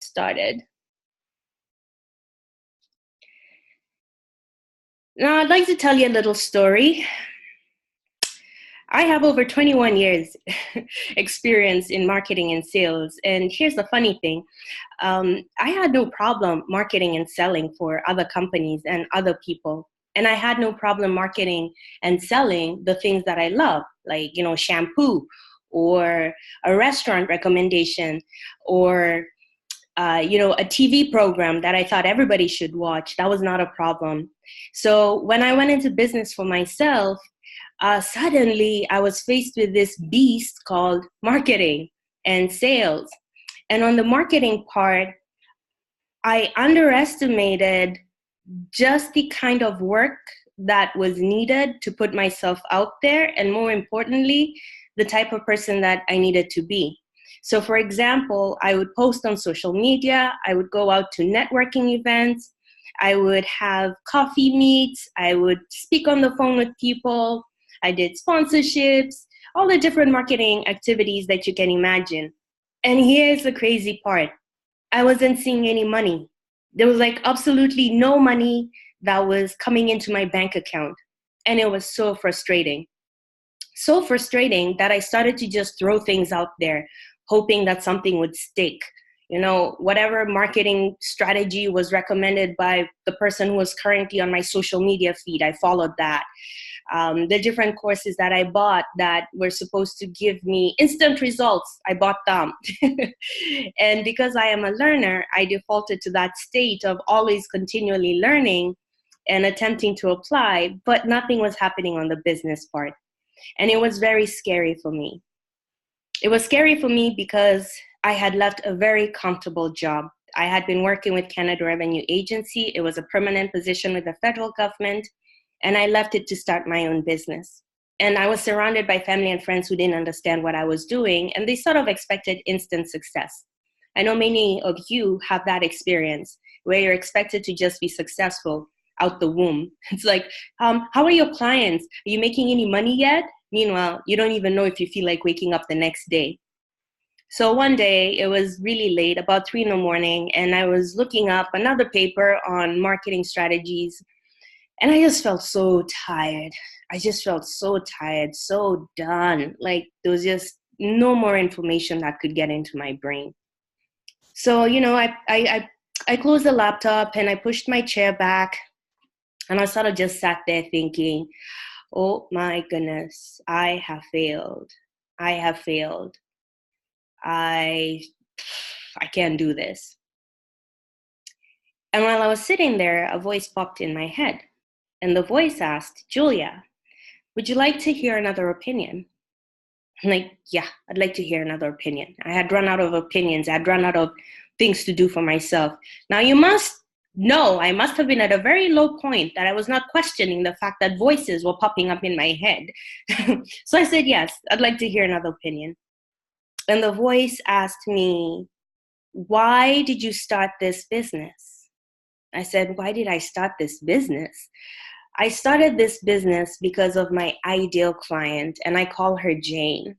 started. Now, I'd like to tell you a little story. I have over 21 years experience in marketing and sales. And here's the funny thing. I had no problem marketing and selling for other companies and other people. And I had no problem marketing and selling the things that I love, like, shampoo or a restaurant recommendation or a TV program that I thought everybody should watch. That was not a problem. So when I went into business for myself, suddenly I was faced with this beast called marketing and sales. And on the marketing part, I underestimated just the kind of work that was needed to put myself out there, and more importantly, the type of person that I needed to be. So for example, I would post on social media, I would go out to networking events, I would have coffee meets, I would speak on the phone with people, I did sponsorships, all the different marketing activities that you can imagine. And here's the crazy part. I wasn't seeing any money. There was like absolutely no money that was coming into my bank account. And it was so frustrating. So frustrating that I started to just throw things out there, hoping that something would stick. Whatever marketing strategy was recommended by the person who was currently on my social media feed, I followed that. The different courses that I bought that were supposed to give me instant results, I bought them. And because I am a learner, I defaulted to that state of always continually learning and attempting to apply, but nothing was happening on the business part. And it was very scary for me. It was scary for me because I had left a very comfortable job. I had been working with Canada Revenue Agency. It was a permanent position with the federal government. And I left it to start my own business. And I was surrounded by family and friends who didn't understand what I was doing, and they sort of expected instant success. I know many of you have that experience where you're expected to just be successful out the womb. It's like, how are your clients? Are you making any money yet? Meanwhile, you don't even know if you feel like waking up the next day. So one day, it was really late, about 3 a.m, and I was looking up another paper on marketing strategies. And I just felt so tired. I just felt so tired, so done. Like there was just no more information that could get into my brain. So, I closed the laptop and I pushed my chair back and I sort of just sat there thinking, oh my goodness, I have failed. I have failed. I can't do this. And while I was sitting there, a voice popped in my head. And the voice asked, Julia, would you like to hear another opinion? I'm like, yeah, I'd like to hear another opinion. I had run out of opinions. I had run out of things to do for myself. Now you must know, I must have been at a very low point that I was not questioning the fact that voices were popping up in my head. So I said, yes, I'd like to hear another opinion. And the voice asked me, why did you start this business? I said, why did I start this business? I started this business because of my ideal client, and I call her Jane.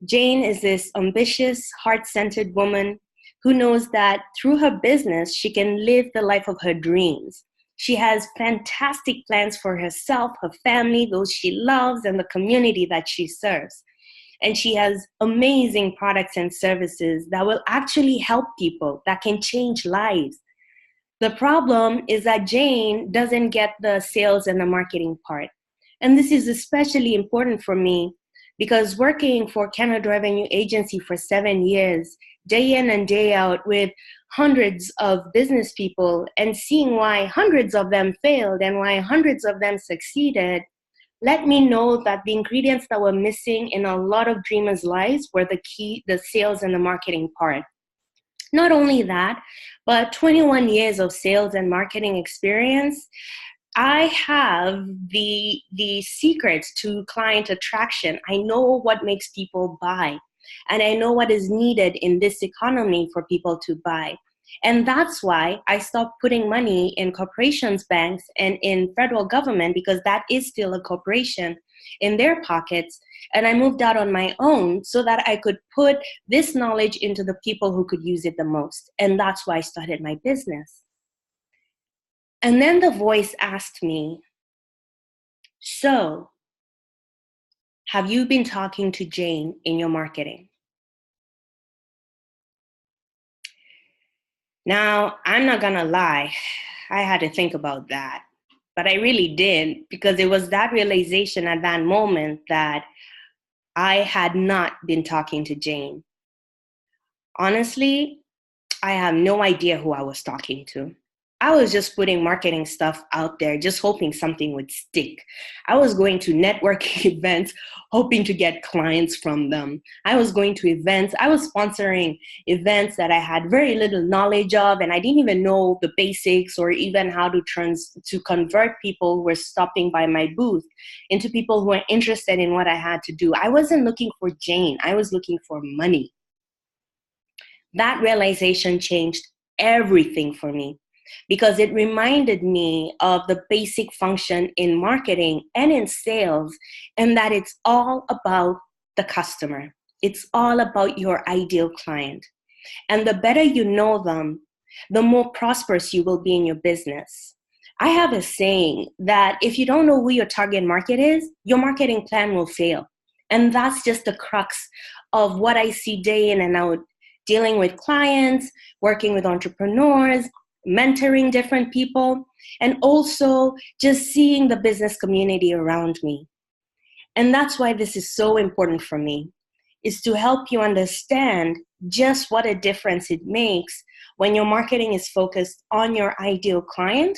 Jane is this ambitious, heart-centered woman who knows that through her business, she can live the life of her dreams. She has fantastic plans for herself, her family, those she loves, and the community that she serves. And she has amazing products and services that will actually help people, that can change lives. The problem is that Jane doesn't get the sales and the marketing part. And this is especially important for me because working for Canada Revenue Agency for 7 years, day in and day out with hundreds of business people and seeing why hundreds of them failed and why hundreds of them succeeded, let me know that the ingredients that were missing in a lot of dreamers' lives were the sales and the marketing part. Not only that, but 21 years of sales and marketing experience, I have the secrets to client attraction. I know what makes people buy, and I know what is needed in this economy for people to buy. And that's why I stopped putting money in corporations, banks, and in federal government, because that is still a corporation. in their pockets. And I moved out on my own so that I could put this knowledge into the people who could use it the most. And that's why I started my business. And then the voice asked me, so have you been talking to Jane in your marketing? Now, I'm not gonna lie, I had to think about that, but I really did, because it was that realization at that moment that I had not been talking to Jane. Honestly, I have no idea who I was talking to. I was just putting marketing stuff out there, just hoping something would stick. I was going to networking events, hoping to get clients from them. I was going to events. I was sponsoring events that I had very little knowledge of, and I didn't even know the basics or even how to convert people who were stopping by my booth into people who were interested in what I had to do. I wasn't looking for Jane. I was looking for money. That realization changed everything for me, because it reminded me of the basic function in marketing and in sales, and that it's all about the customer. It's all about your ideal client. And the better you know them, the more prosperous you will be in your business. I have a saying that if you don't know who your target market is, your marketing plan will fail. And that's just the crux of what I see day in and out, dealing with clients, working with entrepreneurs, mentoring different people, and also just seeing the business community around me. And that's why this is so important for me, is to help you understand just what a difference it makes when your marketing is focused on your ideal client.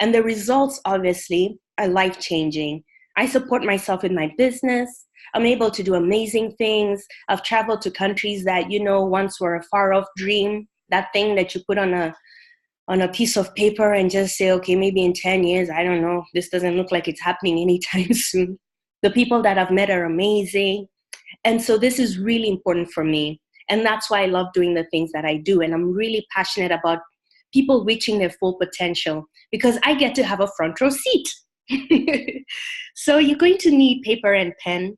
And the results, obviously, are life-changing. I support myself in my business. I'm able to do amazing things. I've traveled to countries that, once were a far-off dream, that thing that you put on a piece of paper and just say, okay, maybe in 10 years, I don't know, this doesn't look like it's happening anytime soon. The people that I've met are amazing. And so this is really important for me. And that's why I love doing the things that I do. And I'm really passionate about people reaching their full potential, because I get to have a front row seat. So you're going to need paper and pen,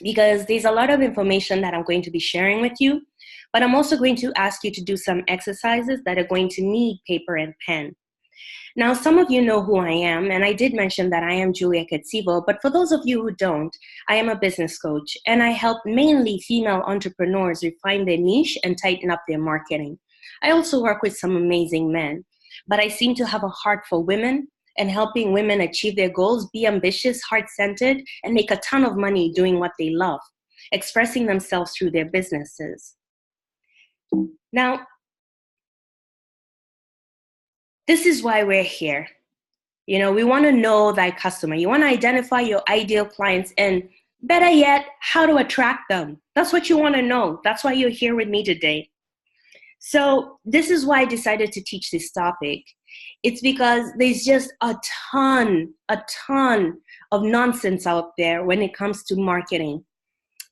because there's a lot of information that I'm going to be sharing with you, but I'm also going to ask you to do some exercises that are going to need paper and pen. Now, some of you know who I am, and I did mention that I am Julia Katsivo, but for those of you who don't, I am a business coach, and I help mainly female entrepreneurs refine their niche and tighten up their marketing. I also work with some amazing men, but I seem to have a heart for women and helping women achieve their goals, be ambitious, heart-centered, and make a ton of money doing what they love, expressing themselves through their businesses. Now, this is why we're here. We want to know thy customer. You want to identify your ideal clients, and better yet, how to attract them. That's what you want to know. That's why you're here with me today. So this is why I decided to teach this topic. It's because there's just a ton of nonsense out there when it comes to marketing.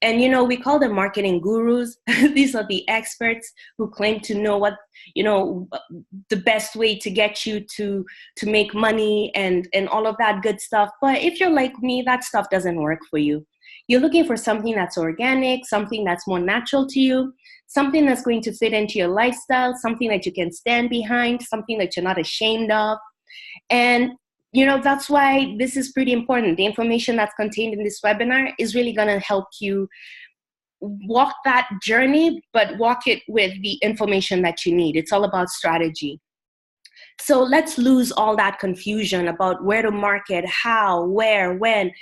And, we call them marketing gurus. These are the experts who claim to know what, the best way to get you to make money and all of that good stuff. But if you're like me, that stuff doesn't work for you. You're looking for something that's organic, something that's more natural to you, something that's going to fit into your lifestyle, something that you can stand behind, something that you're not ashamed of. And that's why this is pretty important. The information that's contained in this webinar is really going to help you walk that journey, but walk it with the information that you need. It's all about strategy. So let's lose all that confusion about where to market, how, where, when.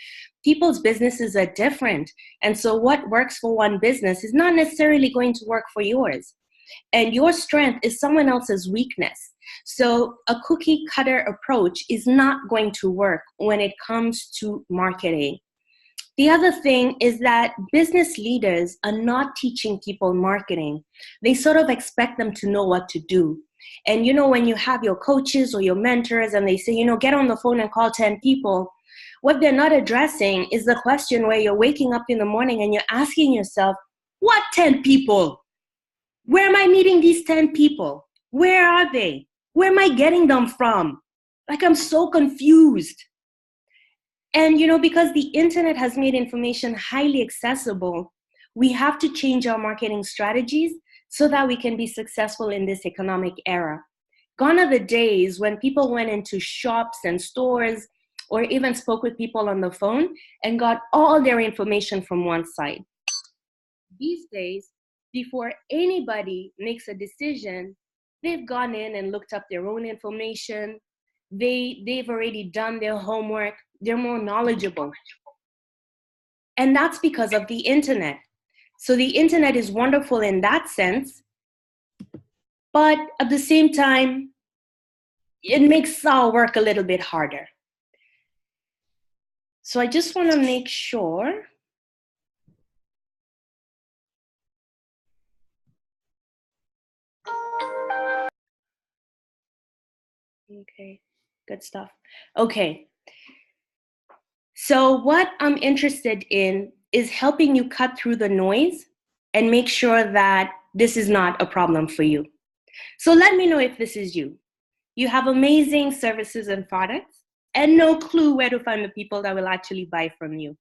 People's businesses are different. And so what works for one business is not necessarily going to work for yours. And your strength is someone else's weakness. So a cookie cutter approach is not going to work when it comes to marketing. The other thing is that business leaders are not teaching people marketing. They sort of expect them to know what to do. And when you have your coaches or your mentors and they say, get on the phone and call 10 people, what they're not addressing is the question where you're waking up in the morning and you're asking yourself, what 10 people? Where am I meeting these 10 people? Where are they? Where am I getting them from? Like, I'm so confused. And, because the internet has made information highly accessible, we have to change our marketing strategies so that we can be successful in this economic era. Gone are the days when people went into shops and stores or even spoke with people on the phone and got all their information from one site. These days, before anybody makes a decision, they've gone in and looked up their own information. They've already done their homework. They're more knowledgeable. And that's because of the internet. So the internet is wonderful in that sense, but at the same time, it makes our work a little bit harder. So I just want to make sure. Okay, good stuff. Okay. So what I'm interested in is helping you cut through the noise and make sure that this is not a problem for you. So let me know if this is you. You have amazing services and products and no clue where to find the people that will actually buy from you.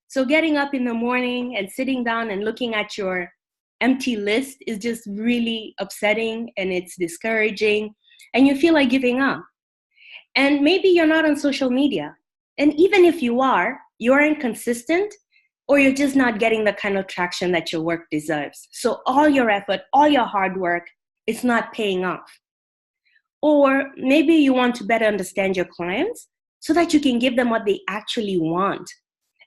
So getting up in the morning and sitting down and looking at your empty list is just really upsetting and it's discouraging and you feel like giving up. And maybe you're not on social media. And even if you are, you're inconsistent or you're just not getting the kind of traction that your work deserves. So all your effort, all your hard work, it's not paying off. Or maybe you want to better understand your clients so that you can give them what they actually want.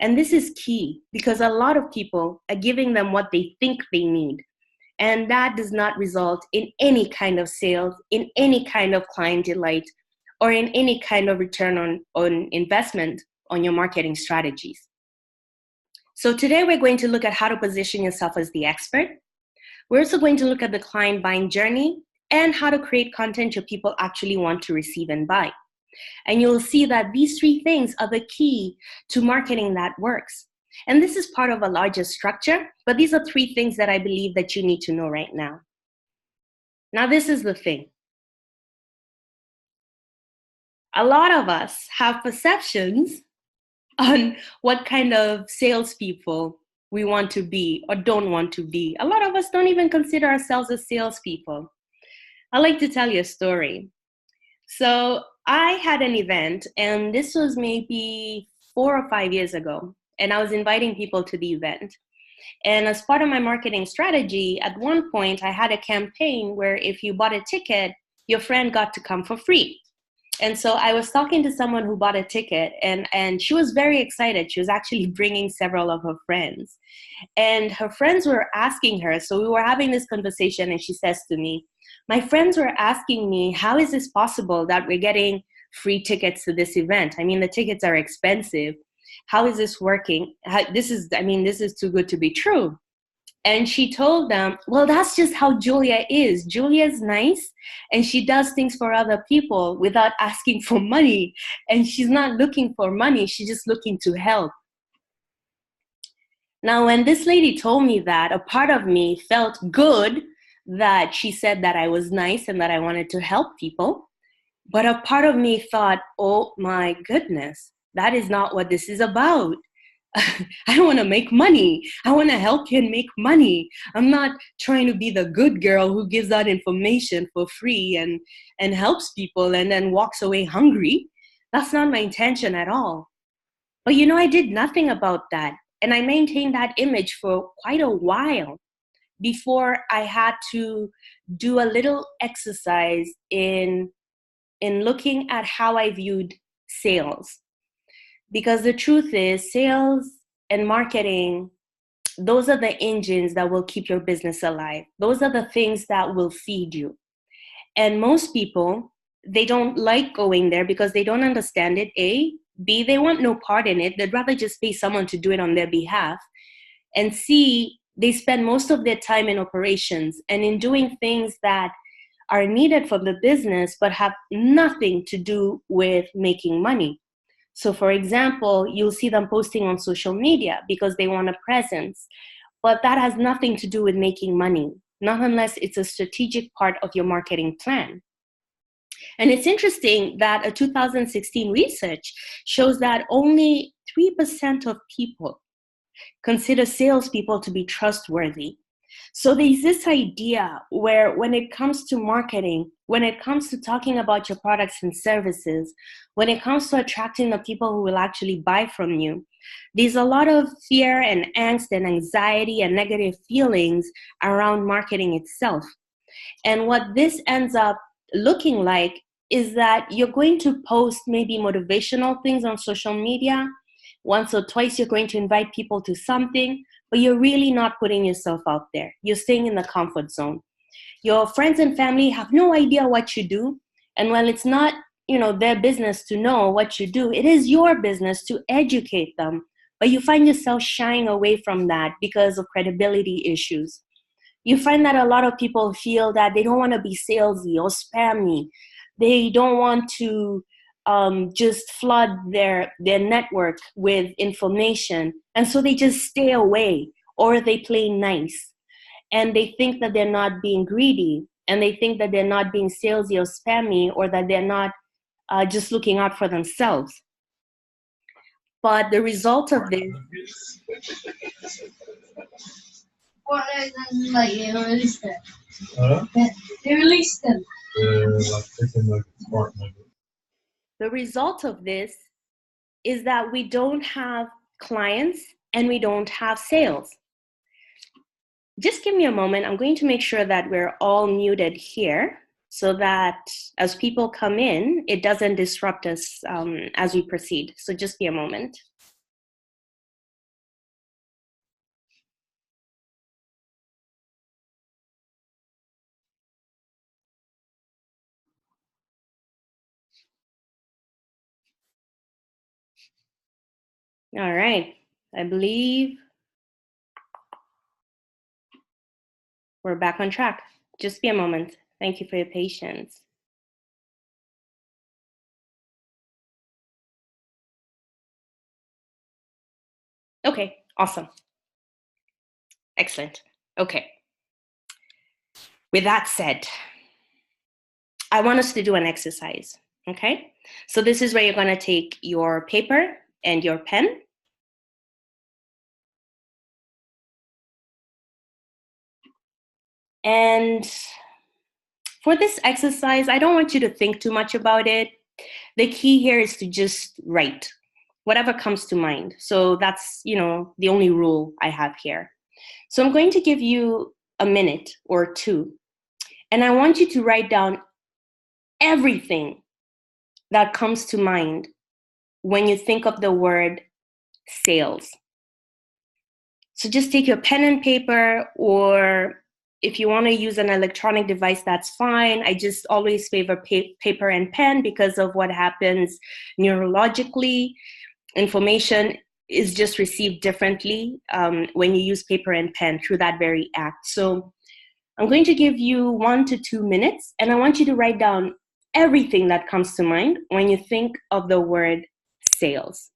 And this is key because a lot of people are giving them what they think they need. And that does not result in any kind of sales, in any kind of client delight, or in any kind of return on investment on your marketing strategies. So today we're going to look at how to position yourself as the expert. We're also going to look at the client buying journey and how to create content your people actually want to receive and buy. And you'll see that these three things are the key to marketing that works. And this is part of a larger structure, but these are three things that I believe that you need to know right now. Now, this is the thing. A lot of us have perceptions on what kind of salespeople we want to be or don't want to be. A lot of us don't even consider ourselves as salespeople. I'd like to tell you a story. So I had an event, and this was maybe 4 or 5 years ago, and I was inviting people to the event. And as part of my marketing strategy, at one point, I had a campaign where if you bought a ticket, your friend got to come for free. And so I was talking to someone who bought a ticket, and she was very excited. She was actually bringing several of her friends. And her friends were asking her, so we were having this conversation, and she says to me, my friends were asking me, how is this possible that we're getting free tickets to this event? I mean, the tickets are expensive. How is this working? This is too good to be true. And she told them, well, that's just how Julia is. Julia's nice, and she does things for other people without asking for money. And she's not looking for money. She's just looking to help. Now, when this lady told me that, a part of me felt good that she said that I was nice and that I wanted to help people. But a part of me thought, oh my goodness, that is not what this is about. I don't want to make money. I want to help you and make money. I'm not trying to be the good girl who gives out information for free and helps people and then walks away hungry. That's not my intention at all. But I did nothing about that. And I maintained that image for quite a while before I had to do a little exercise in looking at how I viewed sales. Because the truth is, sales and marketing, those are the engines that will keep your business alive. Those are the things that will feed you. And most people, they don't like going there because they don't understand it, A. B, they want no part in it. They'd rather just pay someone to do it on their behalf. And C, they spend most of their time in operations and in doing things that are needed for the business but have nothing to do with making money. So for example, you'll see them posting on social media because they want a presence, but that has nothing to do with making money, not unless it's a strategic part of your marketing plan. And it's interesting that a 2016 research shows that only 3% of people consider salespeople to be trustworthy. So there's this idea where when it comes to marketing, when it comes to talking about your products and services, when it comes to attracting the people who will actually buy from you, there's a lot of fear and angst and anxiety and negative feelings around marketing itself. And what this ends up looking like is that you're going to post maybe motivational things on social media. Once or twice, you're going to invite people to something, but you're really not putting yourself out there. You're staying in the comfort zone. Your friends and family have no idea what you do. And while it's not, their business to know what you do, it is your business to educate them. But you find yourself shying away from that because of credibility issues. You find that a lot of people feel that they don't want to be salesy or spammy. They don't want to just flood their network with information. And so they just stay away, or they play nice. And they think that they're not being greedy, and they think that they're not being salesy or spammy, or that they're not just looking out for themselves. But the result of this... Like they released it. They released them. The result of this is that we don't have clients and we don't have sales. Just give me a moment. I'm going to make sure that we're all muted here so that as people come in, it doesn't disrupt us as we proceed. So just be a moment. All right. I believe we're back on track. Just be a moment. Thank you for your patience. Okay, awesome. Excellent. Okay. With that said, I want us to do an exercise, okay? So this is where you're going to take your paper and your pen. And for this exercise, I don't want you to think too much about it. The key here is to just write whatever comes to mind. So that's, the only rule I have here. So I'm going to give you a minute or two, and I want you to write down everything that comes to mind when you think of the word sales. So just take your pen and paper, or if you want to use an electronic device, that's fine. I just always favor paper and pen because of what happens neurologically. Information is just received differently when you use paper and pen through that very act. So I'm going to give you 1 to 2 minutes, and I want you to write down everything that comes to mind when you think of the word sales.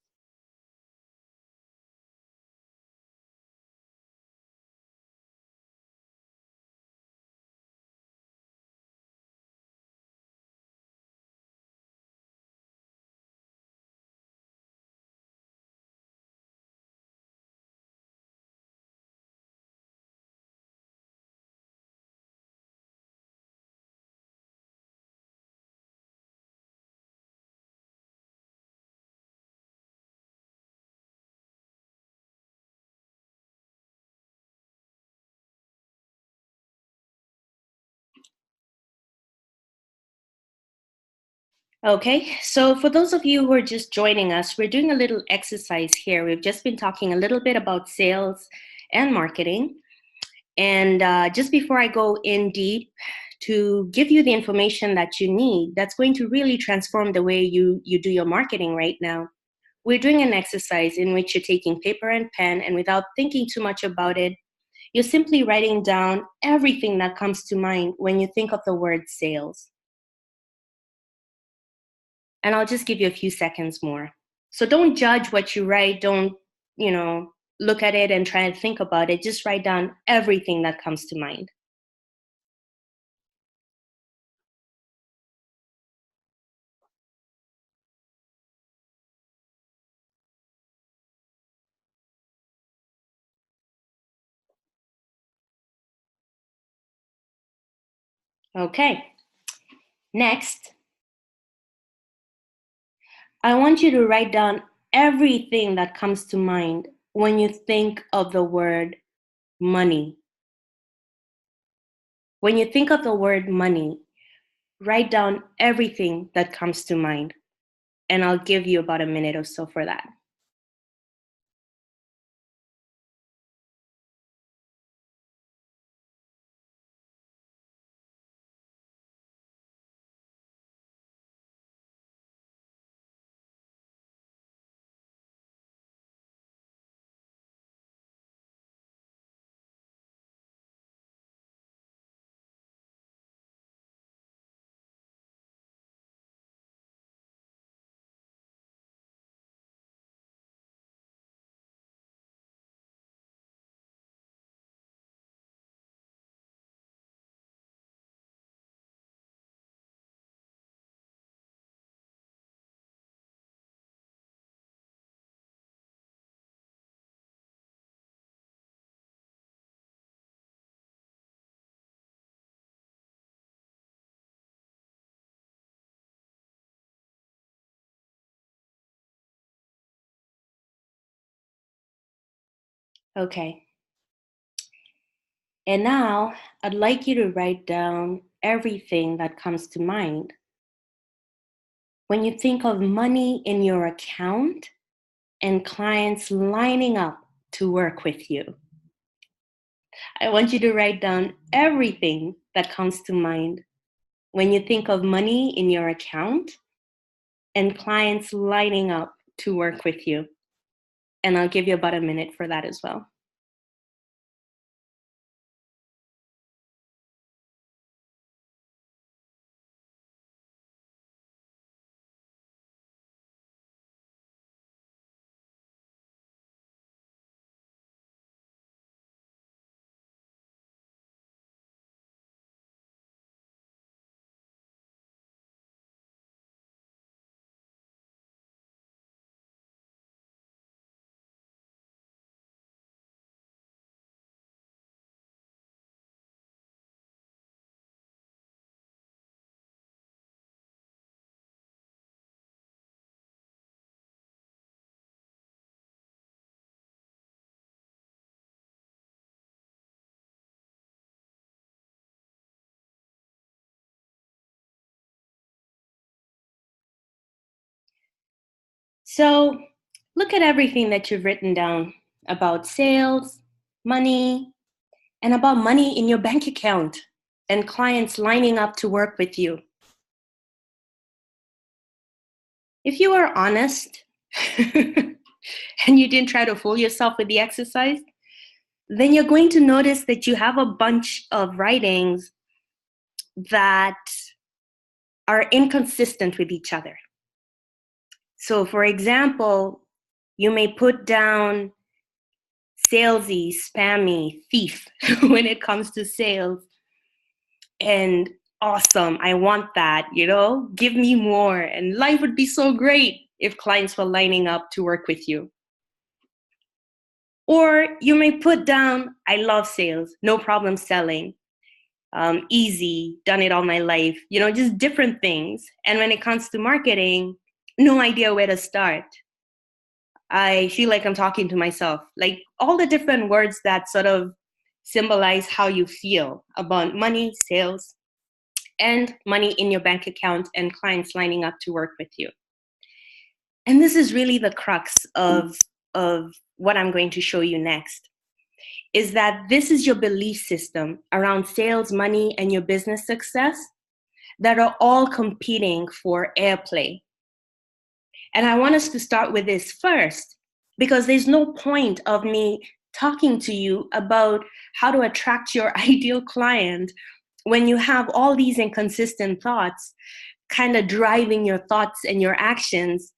Okay, so for those of you who are just joining us, we're doing a little exercise here. We've just been talking a little bit about sales and marketing. And just before I go in deep to give you the information that you need, that's going to really transform the way you do your marketing right now, we're doing an exercise in which you're taking paper and pen, and without thinking too much about it, you're simply writing down everything that comes to mind when you think of the word sales. And I'll just give you a few seconds more. So don't judge what you write. Don't, look at it and try and think about it. Just write down everything that comes to mind. Okay. Next, I want you to write down everything that comes to mind when you think of the word money. When you think of the word money, write down everything that comes to mind. And I'll give you about a minute or so for that. Okay. And now I'd like you to write down everything that comes to mind when you think of money in your account and clients lining up to work with you. I want you to write down everything that comes to mind when you think of money in your account and clients lining up to work with you. And I'll give you about a minute for that as well. So look at everything that you've written down about sales, money, and about money in your bank account and clients lining up to work with you. If you are honest and you didn't try to fool yourself with the exercise, then you're going to notice that you have a bunch of writings that are inconsistent with each other. So, for example, you may put down salesy, spammy, thief when it comes to sales, and awesome, I want that, give me more. And life would be so great if clients were lining up to work with you. Or you may put down, I love sales, no problem selling, easy, done it all my life, just different things. And when it comes to marketing, no idea where to start. I feel like I'm talking to myself, like all the different words that sort of symbolize how you feel about money, sales, and money in your bank account and clients lining up to work with you. And this is really the crux of what I'm going to show you next, is that this is your belief system around sales, money, and your business success that are all competing for airplay. And I want us to start with this first, because there's no point of me talking to you about how to attract your ideal client when you have all these inconsistent thoughts kind of driving your thoughts and your actions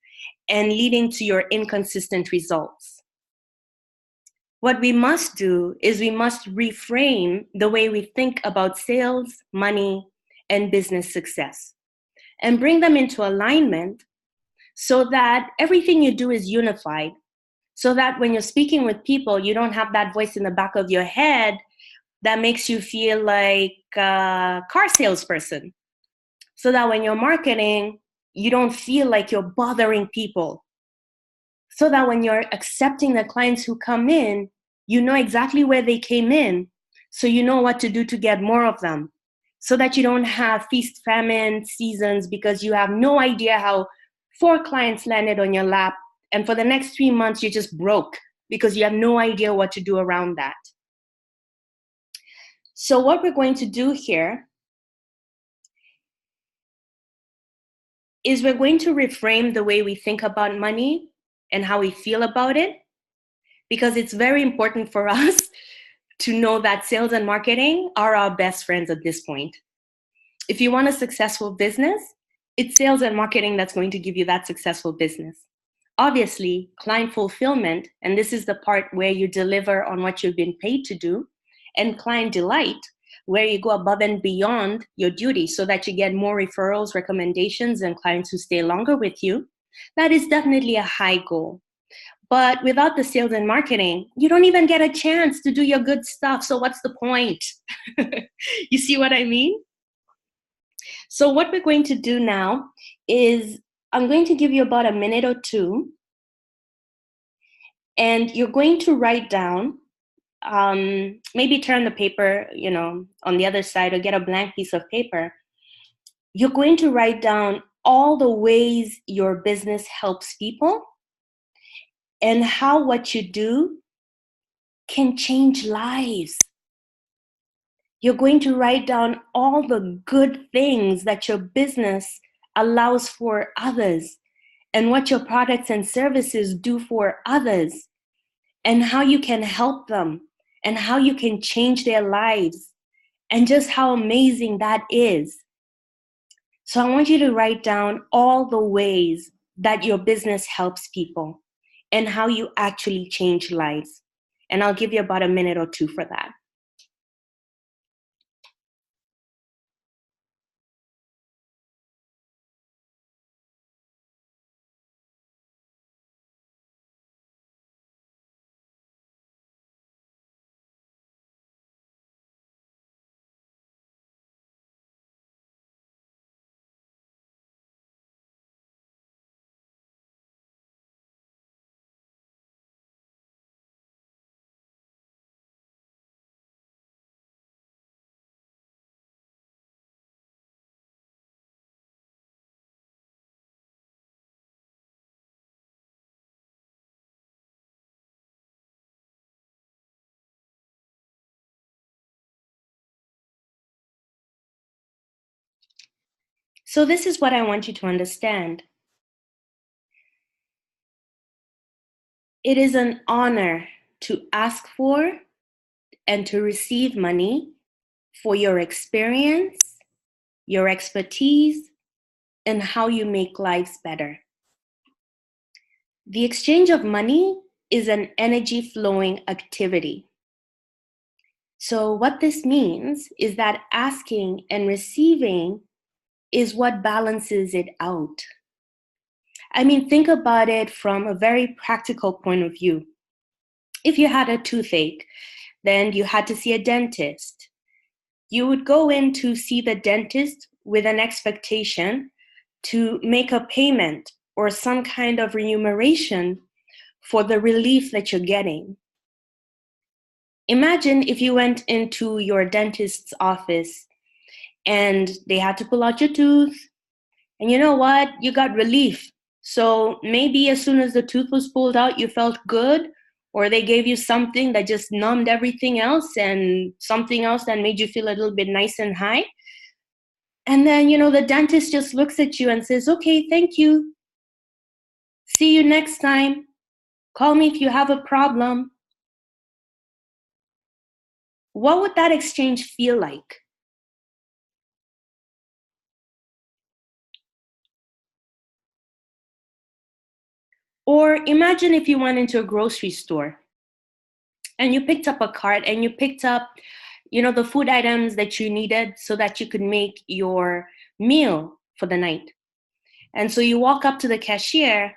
and leading to your inconsistent results. What we must do is we must reframe the way we think about sales, money, and business success and bring them into alignment so that everything you do is unified, so that when you're speaking with people, you don't have that voice in the back of your head that makes you feel like a car salesperson, so that when you're marketing, you don't feel like you're bothering people. So that when you're accepting the clients who come in, you know exactly where they came in, so you know what to do to get more of them, so that you don't have feast famine seasons because you have no idea how 4 clients landed on your lap, and for the next 3 months you're just broke because you have no idea what to do around that. So what we're going to do here is we're going to reframe the way we think about money and how we feel about it, because it's very important for us to know that sales and marketing are our best friends at this point. If you want a successful business, it's sales and marketing that's going to give you that successful business. Obviously, client fulfillment, and this is the part where you deliver on what you've been paid to do, and client delight, where you go above and beyond your duty so that you get more referrals, recommendations, and clients who stay longer with you. That is definitely a high goal. But without the sales and marketing, you don't even get a chance to do your good stuff. So what's the point? You see what I mean? So what we're going to do now is I'm going to give you about a minute or two, and you're going to write down, maybe turn the paper, on the other side, or get a blank piece of paper. You're going to write down all the ways your business helps people and how what you do can change lives. You're going to write down all the good things that your business allows for others, and what your products and services do for others, and how you can help them, and how you can change their lives, and just how amazing that is. So I want you to write down all the ways that your business helps people and how you actually change lives. And I'll give you about a minute or two for that. So this is what I want you to understand. It is an honor to ask for and to receive money for your experience, your expertise, and how you make lives better. The exchange of money is an energy flowing activity. So what this means is that asking and receiving is what balances it out. I mean, think about it from a very practical point of view. If you had a toothache, then you had to see a dentist. You would go in to see the dentist with an expectation to make a payment or some kind of remuneration for the relief that you're getting. Imagine if you went into your dentist's office and they had to pull out your tooth, and you know what? You got relief. So maybe as soon as the tooth was pulled out, you felt good, or they gave you something that just numbed everything else and something else that made you feel a little bit nice and high. And then, the dentist just looks at you and says, okay, thank you. See you next time. Call me if you have a problem. What would that exchange feel like? Or imagine if you went into a grocery store and you picked up a cart and you picked up, the food items that you needed so that you could make your meal for the night. And so you walk up to the cashier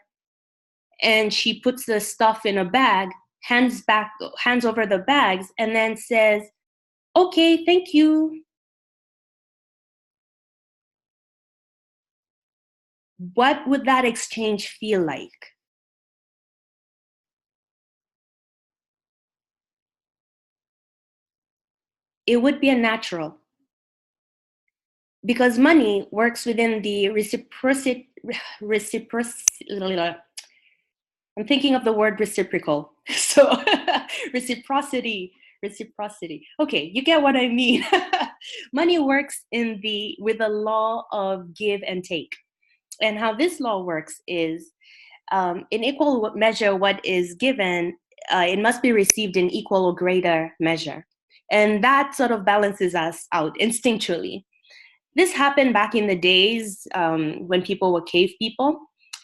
and she puts the stuff in a bag, hands over the bags, and then says, Okay, thank you. What would that exchange feel like? It would be a natural, because money works within the reciprocity. I'm thinking of the word reciprocal. So reciprocity. Okay, you get what I mean. Money works with the law of give and take. And how this law works is, in equal measure, what is given, it must be received in equal or greater measure. And that sort of balances us out instinctually. This happened back in the days, when people were cave people,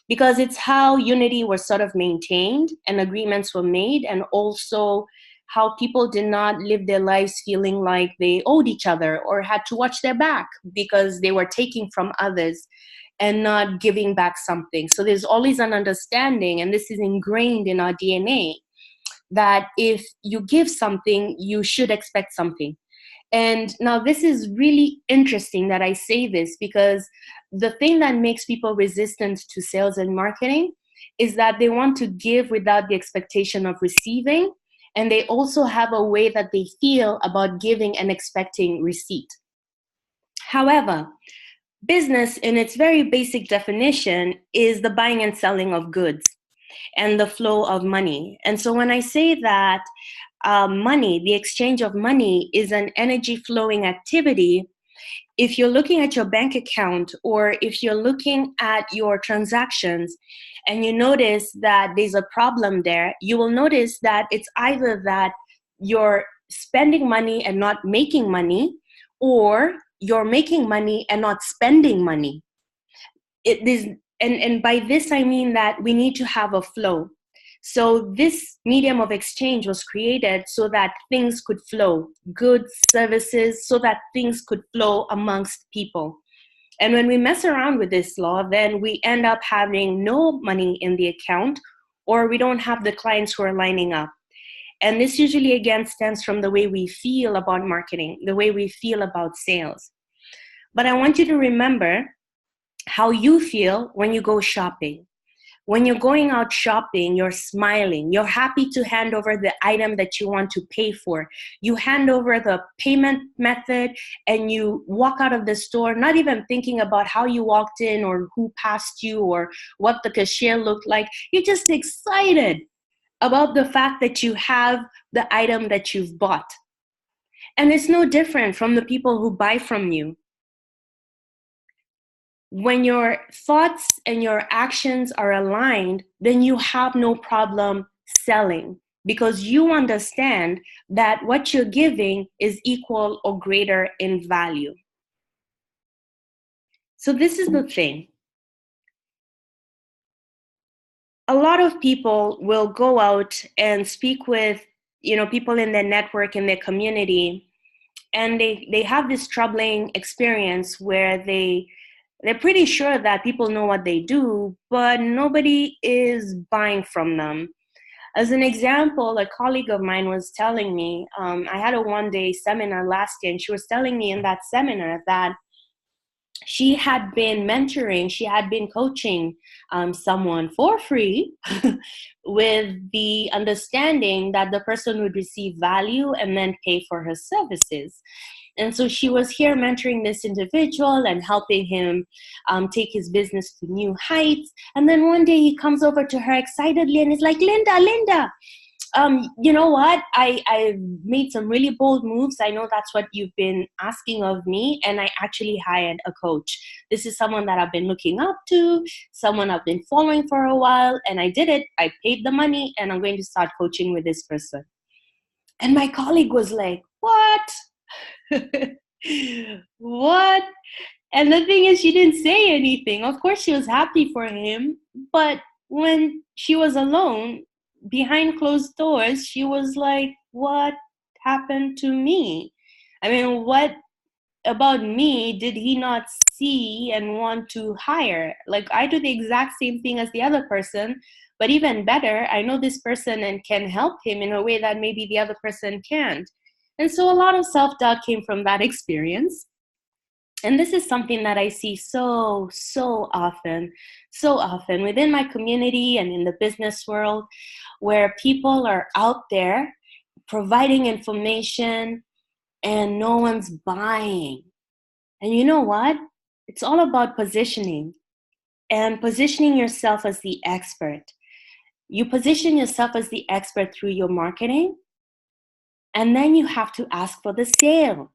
because it's how unity was sort of maintained and agreements were made, and also how people did not live their lives feeling like they owed each other or had to watch their back because they were taking from others and not giving back something. So there's always an understanding, and this is ingrained in our DNA, that if you give something, you should expect something. And now this is really interesting that I say this, because the thing that makes people resistant to sales and marketing is that they want to give without the expectation of receiving. And they also have a way that they feel about giving and expecting receipt. However, business in its very basic definition is the buying and selling of goods and the flow of money. And so when I say that money, the exchange of money, is an energy flowing activity, if you're looking at your bank account or if you're looking at your transactions and you notice that there's a problem there, you will notice that it's either that you're spending money and not making money, or you're making money and not spending money. It is, and by this I mean that we need to have a flow. So this medium of exchange was created so that things could flow, goods, services, so that things could flow amongst people. And when we mess around with this law, then we end up having no money in the account, or we don't have the clients who are lining up. And this usually again stems from the way we feel about marketing, the way we feel about sales. But I want you to remember how you feel when you go shopping. When you're going out shopping, you're smiling. You're happy to hand over the item that you want to pay for. You hand over the payment method and you walk out of the store, not even thinking about how you walked in or who passed you or what the cashier looked like. You're just excited about the fact that you have the item that you've bought. And it's no different from the people who buy from you. When your thoughts and your actions are aligned, then you have no problem selling, because you understand that what you're giving is equal or greater in value. So this is the thing. A lot of people will go out and speak with, people in their network, in their community, and they have this troubling experience where they're pretty sure that people know what they do, but nobody is buying from them. As an example, a colleague of mine was telling me, I had a one-day seminar last year, and she was telling me in that seminar that she had been mentoring, she had been coaching someone for free with the understanding that the person would receive value and then pay for her services. And so she was here mentoring this individual and helping him take his business to new heights. And then one day he comes over to her excitedly and is like, Linda, you know what? I've made some really bold moves. I know that's what you've been asking of me. And I actually hired a coach. This is someone that I've been looking up to, someone I've been following for a while. And I did it. I paid the money and I'm going to start coaching with this person. And my colleague was like, what? What? And the thing is, she didn't say anything. Of course, she was happy for him. But when she was alone, behind closed doors, she was like, what happened to me? I mean, what about me did he not see and want to hire? Like, I do the exact same thing as the other person, but even better, I know this person and can help him in a way that maybe the other person can't. And so a lot of self-doubt came from that experience. And this is something that I see so often within my community and in the business world, where people are out there providing information and no one's buying. And you know what? It's all about positioning and positioning yourself as the expert. You position yourself as the expert through your marketing, and then you have to ask for the sale.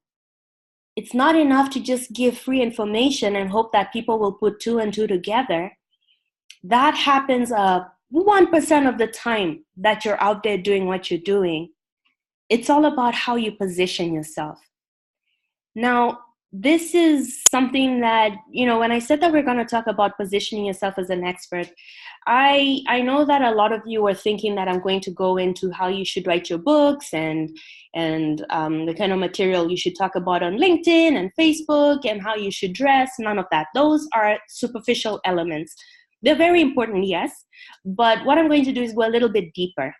It's not enough to just give free information and hope that people will put two and two together. That happens 1% of the time that you're out there doing what you're doing. It's all about how you position yourself. Now, this is something that, when I said that we're going to talk about positioning yourself as an expert, I know that a lot of you are thinking that I'm going to go into how you should write your books and the kind of material you should talk about on LinkedIn and Facebook and how you should dress. None of that. Those are superficial elements. They're very important, yes, but what I'm going to do is go a little bit deeper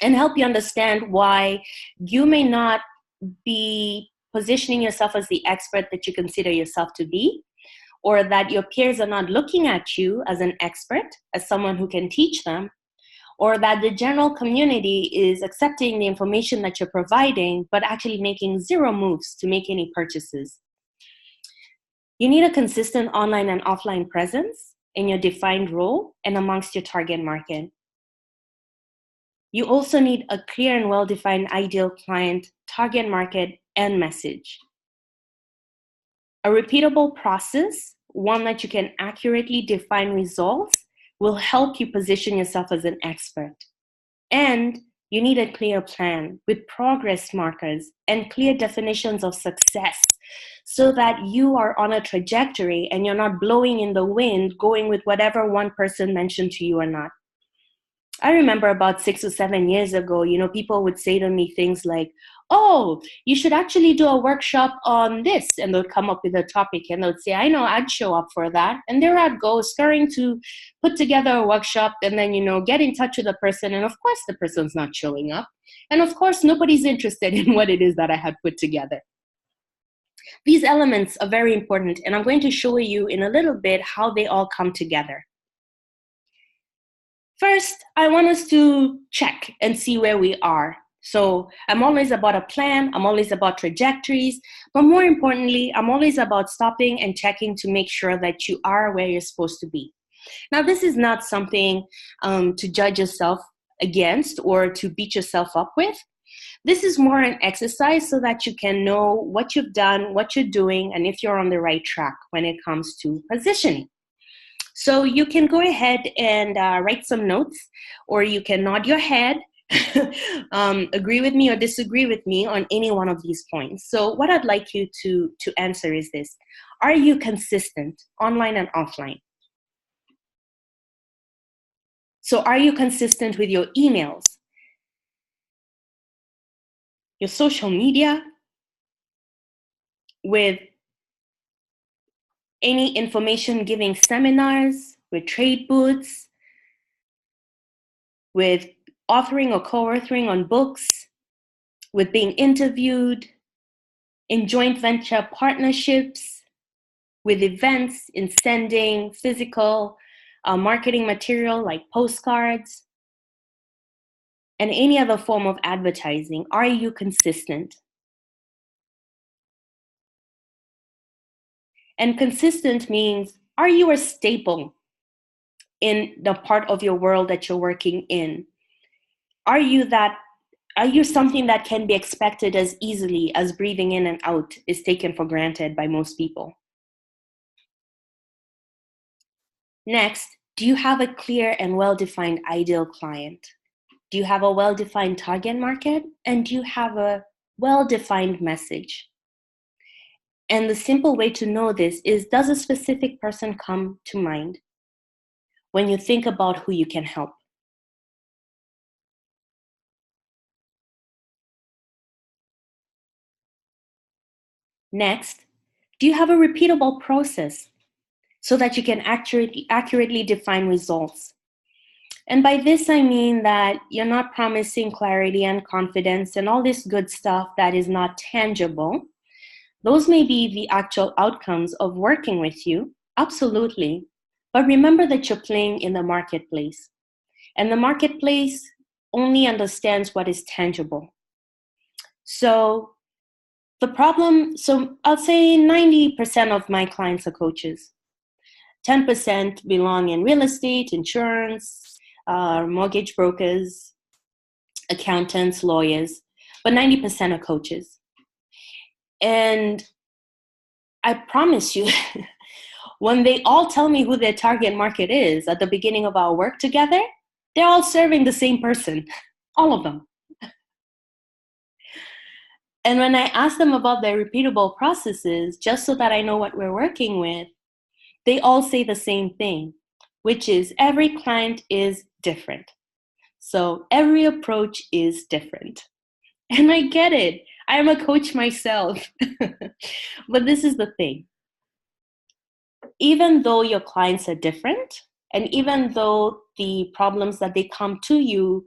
and help you understand why you may not be positioning yourself as the expert that you consider yourself to be, or that your peers are not looking at you as an expert, as someone who can teach them, or that the general community is accepting the information that you're providing, but actually making zero moves to make any purchases. You need a consistent online and offline presence in your defined role and amongst your target market. You also need a clear and well-defined ideal client, target market, and message. A repeatable process, one that you can accurately define results, will help you position yourself as an expert. And you need a clear plan with progress markers and clear definitions of success so that you are on a trajectory and you're not blowing in the wind, going with whatever one person mentioned to you or not. I remember about 6 or 7 years ago, people would say to me things like, oh, you should actually do a workshop on this. And they'll come up with a topic and they'll say, I know, I'd show up for that. And there I'd go, scurrying to put together a workshop and then, get in touch with the person. And of course, the person's not showing up. And of course, nobody's interested in what it is that I had put together. These elements are very important. And I'm going to show you in a little bit how they all come together. First, I want us to check and see where we are. So I'm always about a plan, I'm always about trajectories, but more importantly, I'm always about stopping and checking to make sure that you are where you're supposed to be. Now, this is not something to judge yourself against or to beat yourself up with. This is more an exercise so that you can know what you've done, what you're doing, and if you're on the right track when it comes to positioning. So you can go ahead and write some notes, or you can nod your head, agree with me or disagree with me on any one of these points. So what I'd like you to answer is this. Are you consistent online and offline? So are you consistent with your emails, your social media, with any information giving seminars, with trade booths, with authoring or co-authoring on books, with being interviewed, in joint venture partnerships, with events, in sending physical marketing material like postcards, and any other form of advertising? Are you consistent? And consistent means, are you a staple in the part of your world that you're working in? Are you something that can be expected as easily as breathing in and out is taken for granted by most people? Next, do you have a clear and well-defined ideal client? Do you have a well-defined target market? And do you have a well-defined message? And the simple way to know this is, does a specific person come to mind when you think about who you can help? Next, do you have a repeatable process so that you can accurately define results? And by this, I mean that you're not promising clarity and confidence and all this good stuff that is not tangible. Those may be the actual outcomes of working with you, absolutely. But remember that you're playing in the marketplace, and the marketplace only understands what is tangible. So I'll say 90% of my clients are coaches. 10% belong in real estate, insurance, mortgage brokers, accountants, lawyers, but 90% are coaches. And I promise you, when they all tell me who their target market is at the beginning of our work together, they're all serving the same person, all of them. And when I ask them about their repeatable processes, just so that I know what we're working with, they all say the same thing, which is every client is different. So every approach is different. And I get it. I am a coach myself. But this is the thing. Even though your clients are different, and even though the problems that they come to you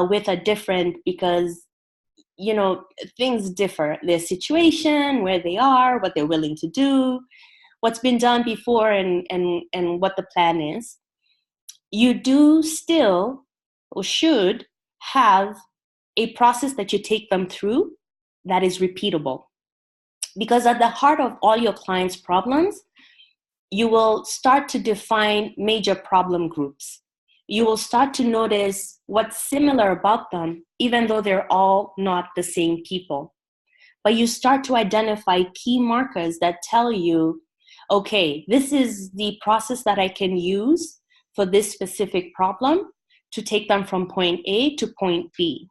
with are different because, you know, things differ, their situation, where they are, what they're willing to do, what's been done before, and what the plan is, you do still or should have a process that you take them through that is repeatable. Because at the heart of all your clients' problems, you will start to define major problem groups. You will start to notice what's similar about them, even though they're all not the same people. But you start to identify key markers that tell you, okay, this is the process that I can use for this specific problem to take them from point A to point B.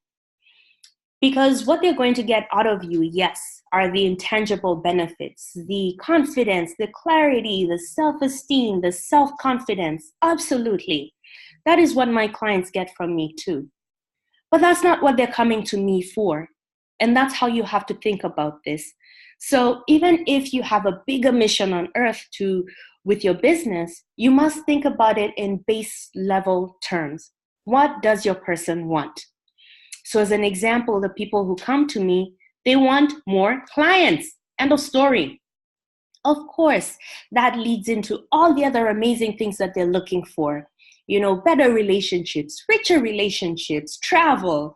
Because what they're going to get out of you, yes, are the intangible benefits, the confidence, the clarity, the self-esteem, the self-confidence. Absolutely. That is what my clients get from me too. But that's not what they're coming to me for. And that's how you have to think about this. So even if you have a bigger mission on earth with your business, you must think about it in base level terms. What does your person want? So as an example, the people who come to me, they want more clients. End of story. Of course, that leads into all the other amazing things that they're looking for. You know, better relationships, richer relationships, travel,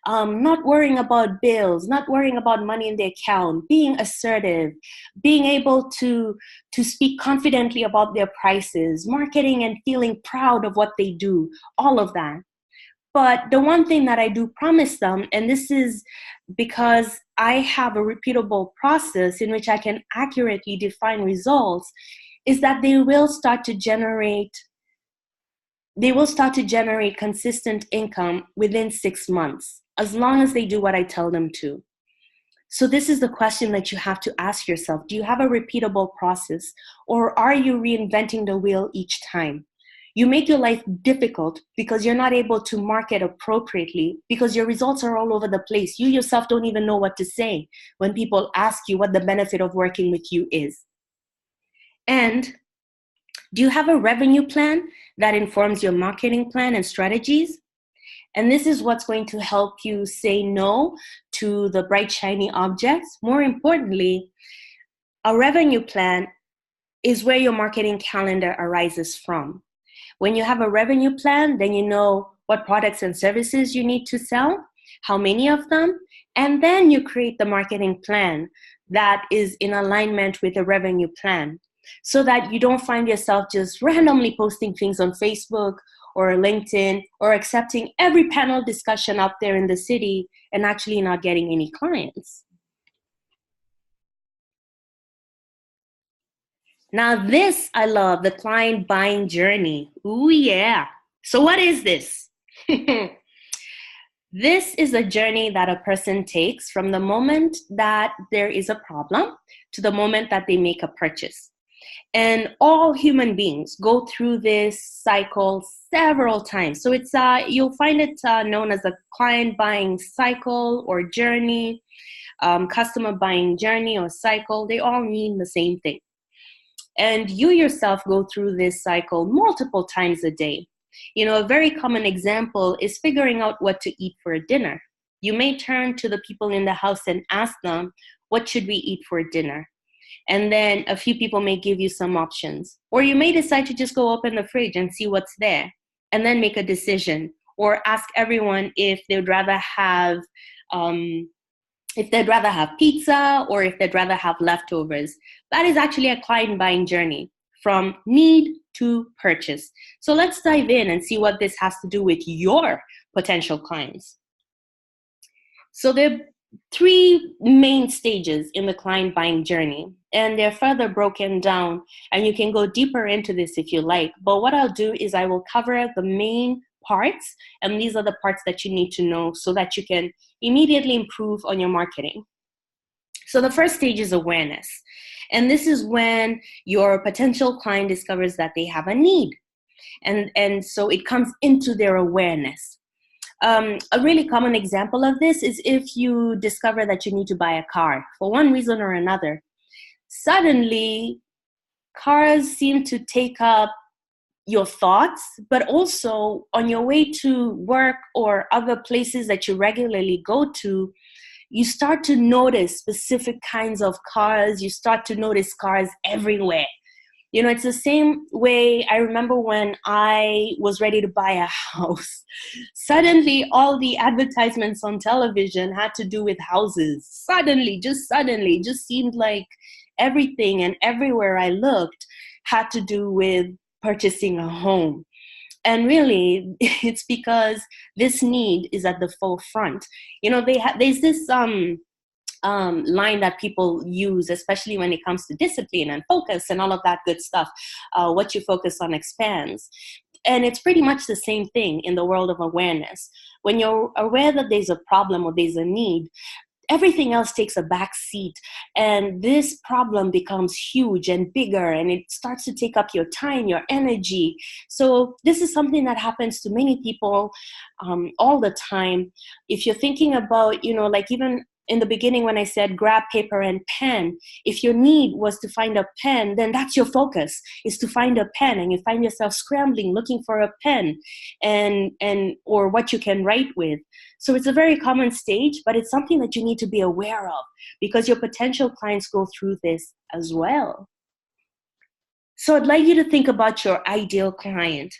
not worrying about bills, not worrying about money in their account, being assertive, being able to speak confidently about their prices, marketing and feeling proud of what they do, all of that. But the one thing that I do promise them, and this is because I have a repeatable process in which I can accurately define results, is that they will start to generate consistent income within 6 months, as long as they do what I tell them to. So this is the question that you have to ask yourself. Do you have a repeatable process, or are you reinventing the wheel each time? You make your life difficult because you're not able to market appropriately, because your results are all over the place. You yourself don't even know what to say when people ask you what the benefit of working with you is. And do you have a revenue plan that informs your marketing plan and strategies? And this is what's going to help you say no to the bright, shiny objects. More importantly, a revenue plan is where your marketing calendar arises from. When you have a revenue plan, then you know what products and services you need to sell, how many of them, and then you create the marketing plan that is in alignment with the revenue plan, so that you don't find yourself just randomly posting things on Facebook or LinkedIn or accepting every panel discussion out there in the city and actually not getting any clients. Now this I love, the client buying journey. Ooh, yeah. So what is this? This is a journey that a person takes from the moment that there is a problem to the moment that they make a purchase. And all human beings go through this cycle several times. So it's you'll find it known as a client buying cycle or journey, customer buying journey or cycle. They all mean the same thing. And you yourself go through this cycle multiple times a day. A very common example is figuring out what to eat for dinner. You may turn to the people in the house and ask them, what should we eat for dinner? And then a few people may give you some options. Or you may decide to just go open the fridge and see what's there and then make a decision. Or ask everyone if they'd rather have pizza or if they'd rather have leftovers. That is actually a client buying journey from need to purchase. So let's dive in and see what this has to do with your potential clients. So there are three main stages in the client buying journey, and they're further broken down, and you can go deeper into this if you like. But what I'll do is I will cover the main parts, and these are the parts that you need to know so that you can immediately improve on your marketing. So the first stage is awareness. And this is when your potential client discovers that they have a need. And so it comes into their awareness. A really common example of this is if you discover that you need to buy a car for one reason or another. Suddenly, cars seem to take up your thoughts, but also on your way to work or other places that you regularly go to, you start to notice specific kinds of cars. You start to notice cars everywhere. It's the same way I remember when I was ready to buy a house. Suddenly, all the advertisements on television had to do with houses. Suddenly, just seemed like everything and everywhere I looked had to do with purchasing a home. And really, it's because this need is at the forefront. There's this line that people use, especially when it comes to discipline and focus and all of that good stuff. What you focus on expands. And it's pretty much the same thing in the world of awareness. When you're aware that there's a problem or there's a need, everything else takes a back seat, and this problem becomes huge and bigger, and it starts to take up your time, your energy. So this is something that happens to many people all the time. If you're thinking about, like even in the beginning when I said grab paper and pen, if your need was to find a pen, then that's your focus, is to find a pen, and you find yourself scrambling looking for a pen and or what you can write with. So it's a very common stage, but it's something that you need to be aware of because your potential clients go through this as well. So I'd like you to think about your ideal client.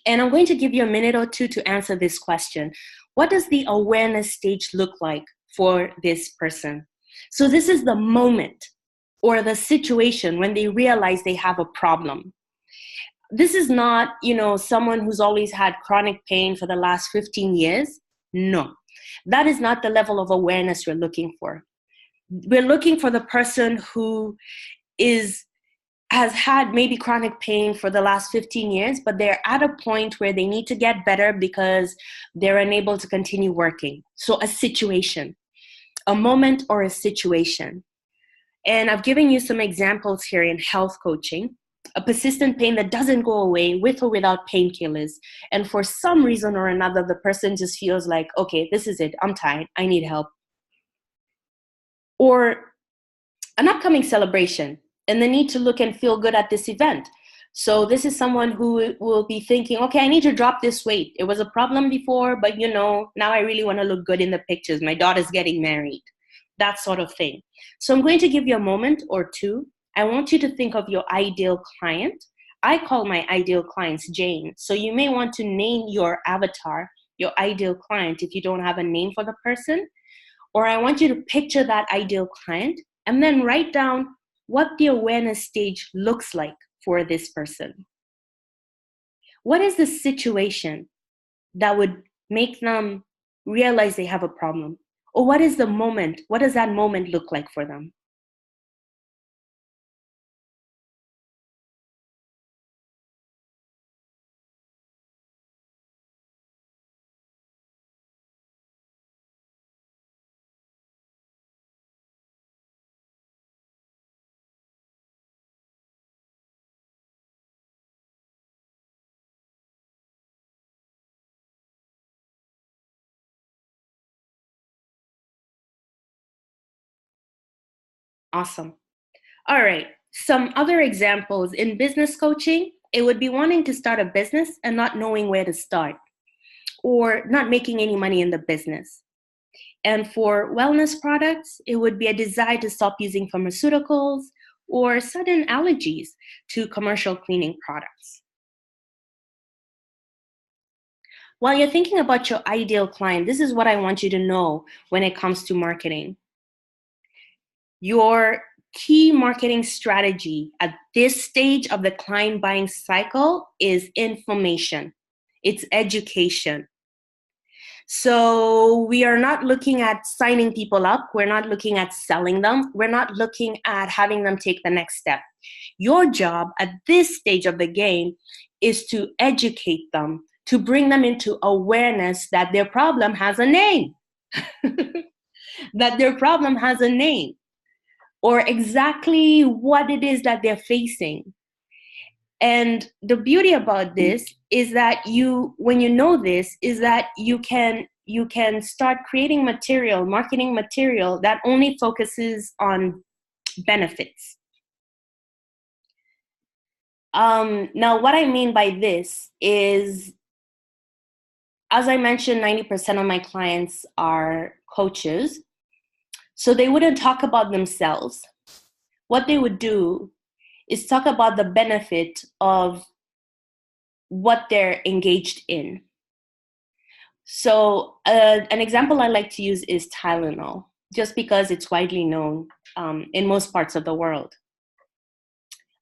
And I'm going to give you a minute or two to answer this question. What does the awareness stage look like for this person? So this is the moment or the situation when they realize they have a problem. This is not, someone who's always had chronic pain for the last 15 years. No, that is not the level of awareness we're looking for. We're looking for the person who has had maybe chronic pain for the last 15 years, but they're at a point where they need to get better because they're unable to continue working. So a situation, a moment or a situation. And I've given you some examples here in health coaching. A persistent pain that doesn't go away with or without painkillers. And for some reason or another, the person just feels like, okay, this is it. I'm tired. I need help. Or an upcoming celebration and the need to look and feel good at this event. So this is someone who will be thinking, okay, I need to drop this weight. It was a problem before, but now I really want to look good in the pictures. My daughter's getting married, that sort of thing. So I'm going to give you a moment or two. I want you to think of your ideal client. I call my ideal clients Jane. So you may want to name your avatar, your ideal client, if you don't have a name for the person. Or I want you to picture that ideal client and then write down what the awareness stage looks like for this person. What is the situation that would make them realize they have a problem? Or what is the moment? What does that moment look like for them? Awesome. All right. Some other examples in business coaching. it would be wanting to start a business and not knowing where to start, or not making any money in the business. And for wellness products, it would be a desire to stop using pharmaceuticals or sudden allergies to commercial cleaning products. While you're thinking about your ideal client, this is what I want you to know when it comes to marketing. Your key marketing strategy at this stage of the client buying cycle is information. It's education. So we are not looking at signing people up. We're not looking at selling them. We're not looking at having them take the next step. Your job at this stage of the game is to educate them, to bring them into awareness that their problem has a name, that their problem has a name, or exactly what it is that they're facing. And the beauty about this is that when you know this, is that you can start creating material, marketing material that only focuses on benefits. Now, what I mean by this is, as I mentioned, 90% of my clients are coaches. So they wouldn't talk about themselves. What they would do is talk about the benefit of what they're engaged in. So an example I like to use is Tylenol, just because it's widely known in most parts of the world.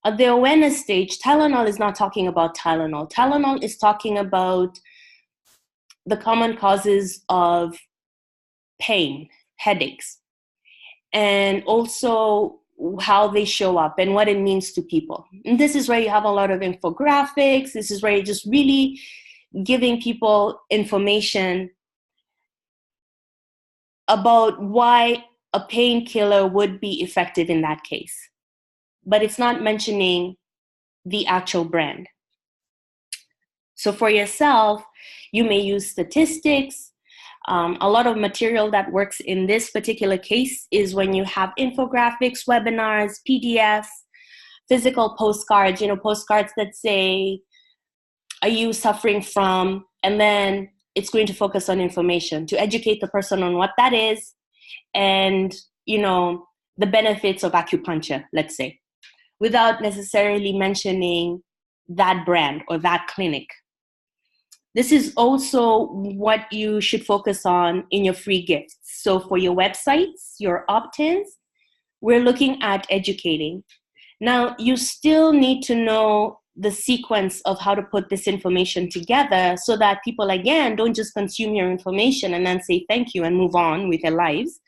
At the awareness stage, Tylenol is not talking about Tylenol. Tylenol is talking about the common causes of pain, headaches, and also how they show up and what it means to people. And this is where you have a lot of infographics. This is where you're just really giving people information about why a painkiller would be effective in that case. But it's not mentioning the actual brand. So for yourself, you may use statistics. A lot of material that works in this particular case is when you have infographics, webinars, PDFs, physical postcards, postcards that say, are you suffering from? And then it's going to focus on information to educate the person on what that is and, the benefits of acupuncture, let's say, without necessarily mentioning that brand or that clinic. This is also what you should focus on in your free gifts. So for your websites, your opt-ins, we're looking at educating. Now, you still need to know the sequence of how to put this information together so that people, again, don't just consume your information and then say thank you and move on with their lives.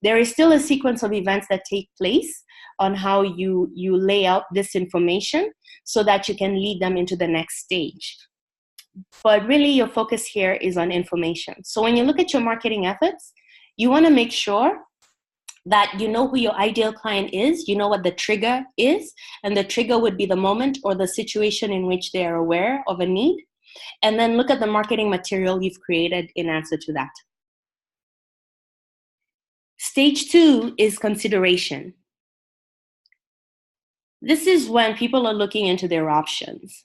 There is still a sequence of events that take place on how you lay out this information so that you can lead them into the next stage. But really, your focus here is on information. So when you look at your marketing efforts, you want to make sure that you know who your ideal client is, you know what the trigger is, and the trigger would be the moment or the situation in which they are aware of a need, and then look at the marketing material you've created in answer to that. Stage 2 is consideration. This is when people are looking into their options.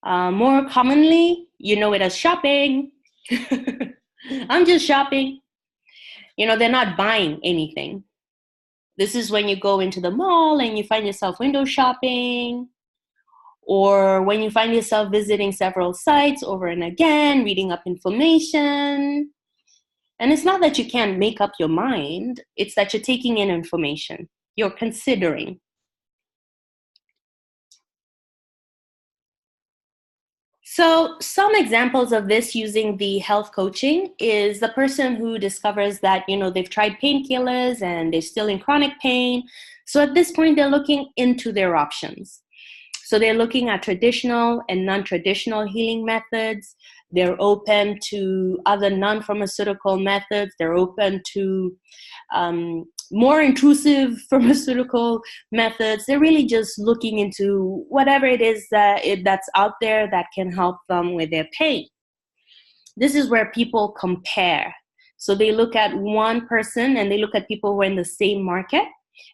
More commonly, you know it as shopping. I'm just shopping. They're not buying anything. This is when you go into the mall and you find yourself window shopping, or when you find yourself visiting several sites over and again, reading up information. And it's not that you can't make up your mind, it's that you're taking in information. You're considering. So some examples of this using the health coaching is the person who discovers that, they've tried painkillers and they're still in chronic pain. So at this point, they're looking into their options. So they're looking at traditional and non-traditional healing methods. They're open to other non-pharmaceutical methods. They're open to more intrusive pharmaceutical methods. They're really just looking into whatever it is that's out there that can help them with their pain. This is where people compare. So they look at one person and they look at people who are in the same market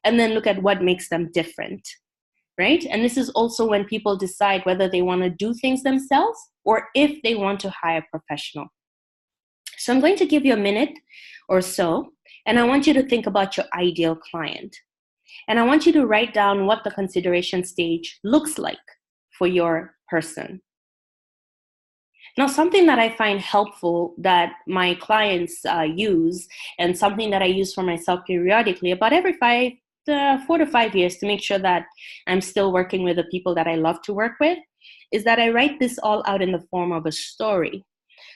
and then look at what makes them different. right? And this is also when people decide whether they want to do things themselves or if they want to hire a professional. So I'm going to give you a minute or so, and I want you to think about your ideal client. And I want you to write down what the consideration stage looks like for your person. Now, something that I find helpful that my clients use, and something that I use for myself periodically, about every 4 to 5 years, to make sure that I'm still working with the people that I love to work with, is that I write this all out in the form of a story.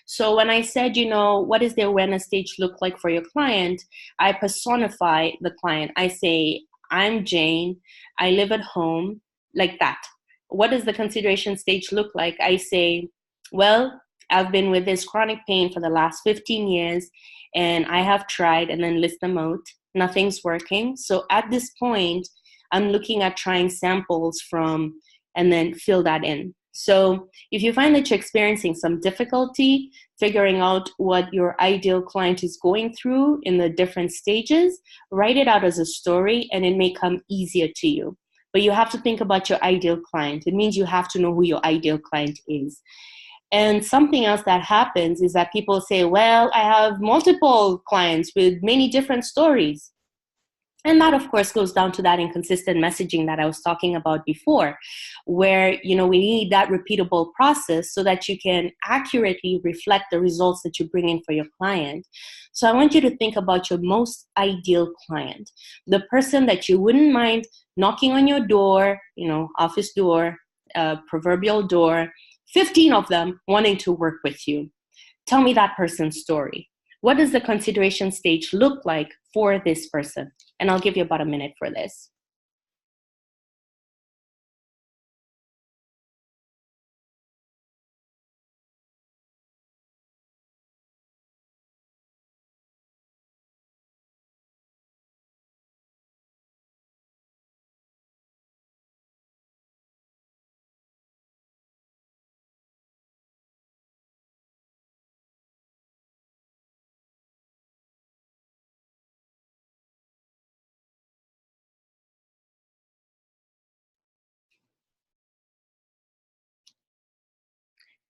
So when I said, what does the awareness stage look like for your client, I personify the client. I say, I'm Jane, I live at home, like that. What does the consideration stage look like? I say, well, I've been with this chronic pain for the last 15 years, and I have tried, and then list them out. Nothing's working. So at this point, I'm looking at trying samples from, and then fill that in. So if you find that you're experiencing some difficulty figuring out what your ideal client is going through in the different stages, write it out as a story, and it may come easier to you. But you have to think about your ideal client. It means you have to know who your ideal client is. And something else that happens is that people say, well, I have multiple clients with many different stories. And that, of course, goes down to that inconsistent messaging that I was talking about before, where, we need that repeatable process so that you can accurately reflect the results that you bring in for your client. So I want you to think about your most ideal client, the person that you wouldn't mind knocking on your door, office door, proverbial door, 15 of them wanting to work with you. Tell me that person's story. What does the consideration stage look like for this person? And I'll give you about a minute for this.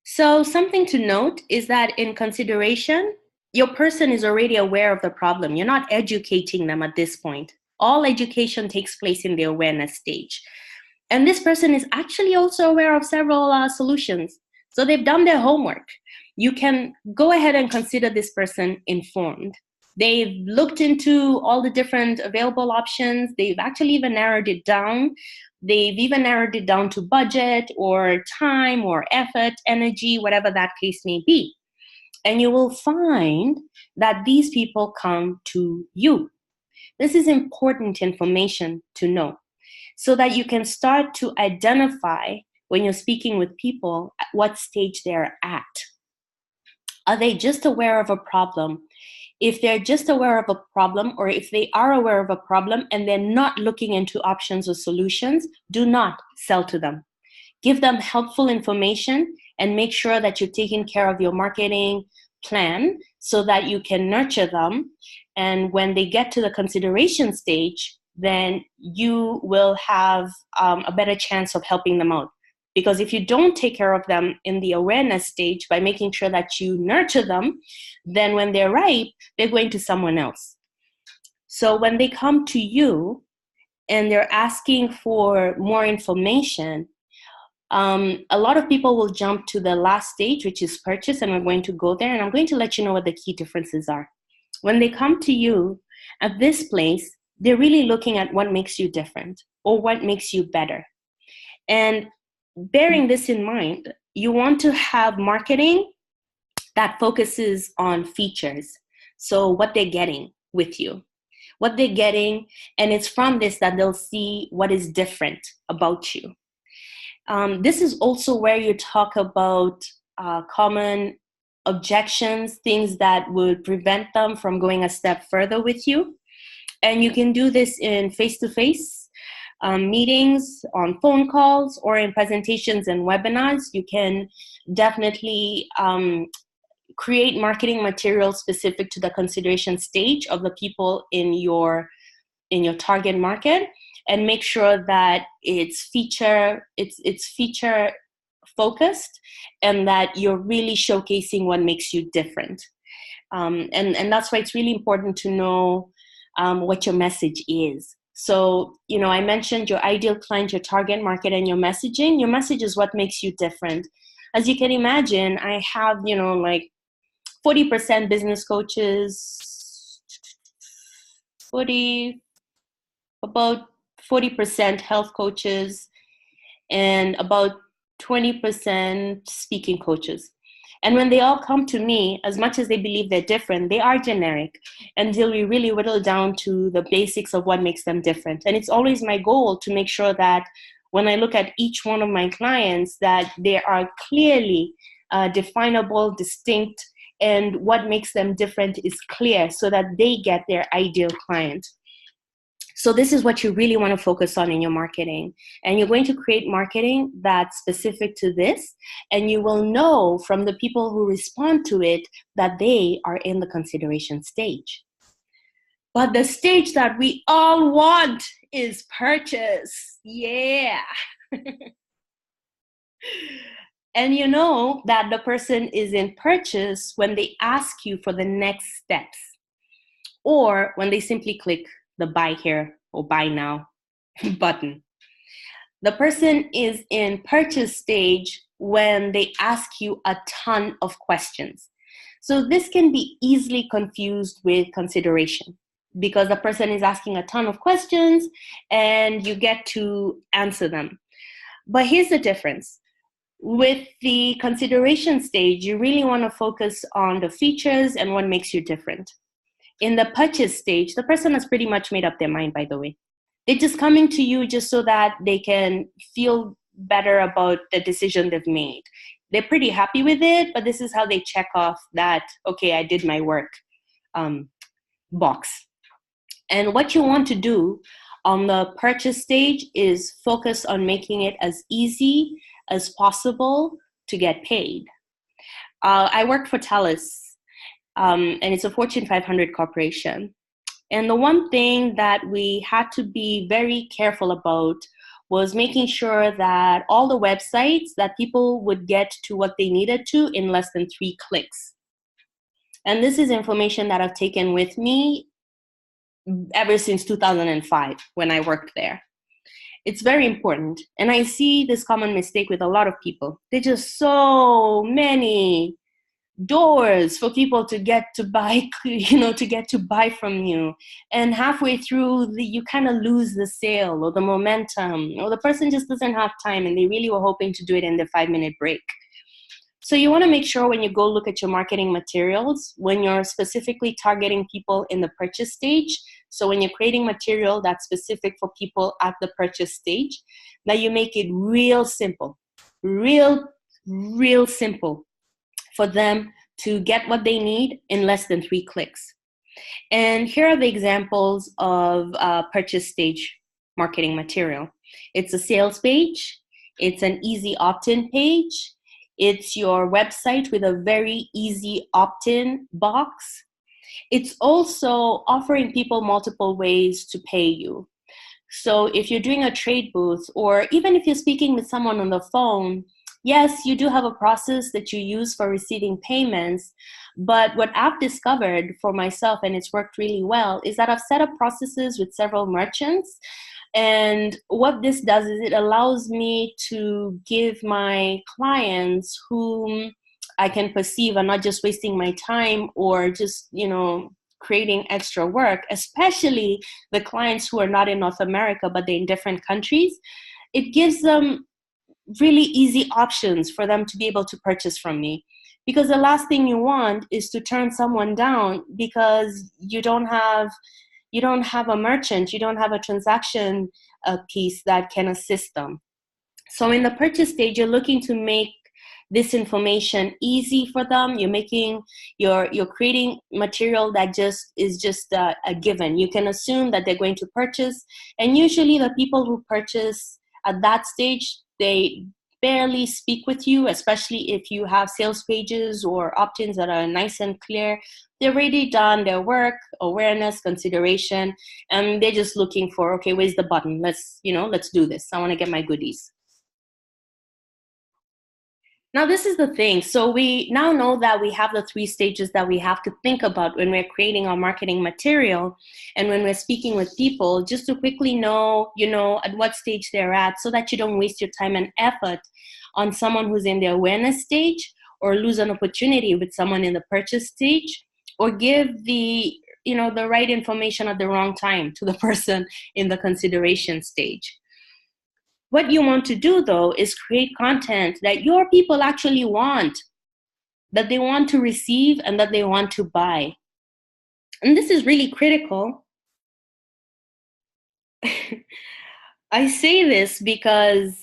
So something to note is that in consideration, your person is already aware of the problem. You're not educating them at this point. All education takes place in the awareness stage. And this person is actually also aware of several solutions. So they've done their homework. You can go ahead and consider this person informed. They've looked into all the different available options. They've actually even narrowed it down. They've even narrowed it down to budget or time or effort, energy, whatever that case may be. And you will find that these people come to you. This is important information to know so that you can start to identify when you're speaking with people at what stage they're at. Are they just aware of a problem? If they're just aware of a problem, or if they are aware of a problem and they're not looking into options or solutions, do not sell to them. Give them helpful information and make sure that you're taking care of your marketing plan so that you can nurture them. And when they get to the consideration stage, then you will have a better chance of helping them out. Because if you don't take care of them in the awareness stage by making sure that you nurture them, then when they're ripe, they're going to someone else. So when they come to you and they're asking for more information, a lot of people will jump to the last stage, which is purchase, and we're going to go there, and I'm going to let you know what the key differences are. When they come to you at this place, they're really looking at what makes you different or what makes you better. And bearing this in mind, you want to have marketing that focuses on features. So what they're getting with you, what they're getting, and it's from this that they'll see what is different about you. This is also where you talk about common objections, things that would prevent them from going a step further with you. And you can do this in face-to-face meetings, on phone calls, or in presentations and webinars. You can definitely create marketing materials specific to the consideration stage of the people in your target market. and make sure that it's feature focused, and that you're really showcasing what makes you different. And that's why it's really important to know what your message is. So, I mentioned your ideal client, your target market, and your messaging. Your message is what makes you different. As you can imagine, I have, like 40% business coaches, about 40% health coaches, and about 20% speaking coaches. And when they all come to me, as much as they believe they're different, they are generic until we really whittle down to the basics of what makes them different. And it's always my goal to make sure that when I look at each one of my clients, that they are clearly definable, distinct, and what makes them different is clear so that they get their ideal client. So this is what you really want to focus on in your marketing. And you're going to create marketing that's specific to this. And you will know from the people who respond to it that they are in the consideration stage. But the stage that we all want is purchase. Yeah. And you know that the person is in purchase when they ask you for the next steps, or when they simply click the buy here or buy now button. The person is in purchase stage when they ask you a ton of questions. So this can be easily confused with consideration, because the person is asking a ton of questions and you get to answer them. But here's the difference. With the consideration stage, you really want to focus on the features and what makes you different. In the purchase stage, the person has pretty much made up their mind, by the way. They're just coming to you just so that they can feel better about the decision they've made. They're pretty happy with it, but this is how they check off that, okay, I did my work box. And what you want to do on the purchase stage is focus on making it as easy as possible to get paid. I worked for TELUS. And it's a Fortune 500 corporation. And the one thing that we had to be very careful about was making sure that all the websites, that people would get to what they needed to in less than 3 clicks. And this is information that I've taken with me ever since 2005 when I worked there. It's very important. And I see this common mistake with a lot of people. There's just so many doors for people to get to buy, to get to buy from you. And halfway through, you kind of lose the sale or the momentum, or the person just doesn't have time and they really were hoping to do it in their 5-minute break. So you want to make sure when you go look at your marketing materials, when you're specifically targeting people in the purchase stage, so when you're creating material that's specific for people at the purchase stage, that you make it real simple, real simple for them to get what they need in less than 3 clicks. And here are the examples of purchase stage marketing material. It's a sales page. It's an easy opt-in page. It's your website with a very easy opt-in box. It's also offering people multiple ways to pay you. So if you're doing a trade booth, or even if you're speaking with someone on the phone, yes, you do have a process that you use for receiving payments, but what I've discovered for myself, and it's worked really well, is that I've set up processes with several merchants. And what this does is it allows me to give my clients whom I can perceive are not just wasting my time or just, creating extra work, especially the clients who are not in North America, but they're in different countries. It gives them really easy options for them to be able to purchase from me. Because the last thing you want is to turn someone down because you don't have a merchant, you don't have a transaction piece that can assist them. So in the purchase stage, you're looking to make this information easy for them. You're creating material that is a given. You can assume that they're going to purchase, and usually the people who purchase at that stage, they barely speak with you, especially if you have sales pages or opt-ins that are nice and clear. They've already done their work, awareness, consideration, and they're just looking for, okay, where's the button? Let's do this. I want to get my goodies. Now, this is the thing. So we now know that we have the 3 stages that we have to think about when we're creating our marketing material and when we're speaking with people, just to quickly know, at what stage they're at, so that you don't waste your time and effort on someone who's in the awareness stage, or lose an opportunity with someone in the purchase stage, or give the right information at the wrong time to the person in the consideration stage. What you want to do, though, is create content that your people actually want, that they want to receive, and that they want to buy. And this is really critical. I say this because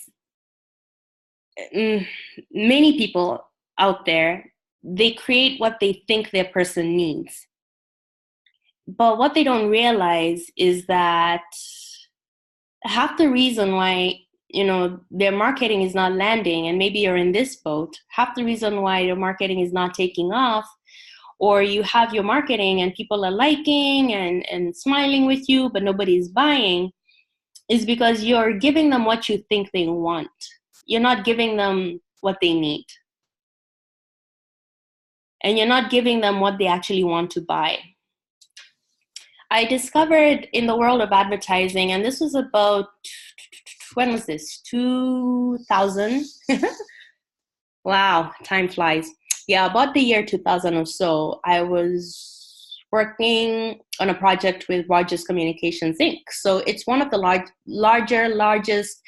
many people out there, they create what they think their person needs. But what they don't realize is that half the reason why their marketing is not landing, and maybe you're in this boat, half the reason why your marketing is not taking off, or you have your marketing and people are liking and smiling with you, but nobody's buying, is because you're giving them what you think they want. You're not giving them what they need. And you're not giving them what they actually want to buy. I discovered in the world of advertising, and this was about, when was this? 2000? Wow, time flies. Yeah, about the year 2000 or so, I was working on a project with Rogers Communications Inc. So it's one of the largest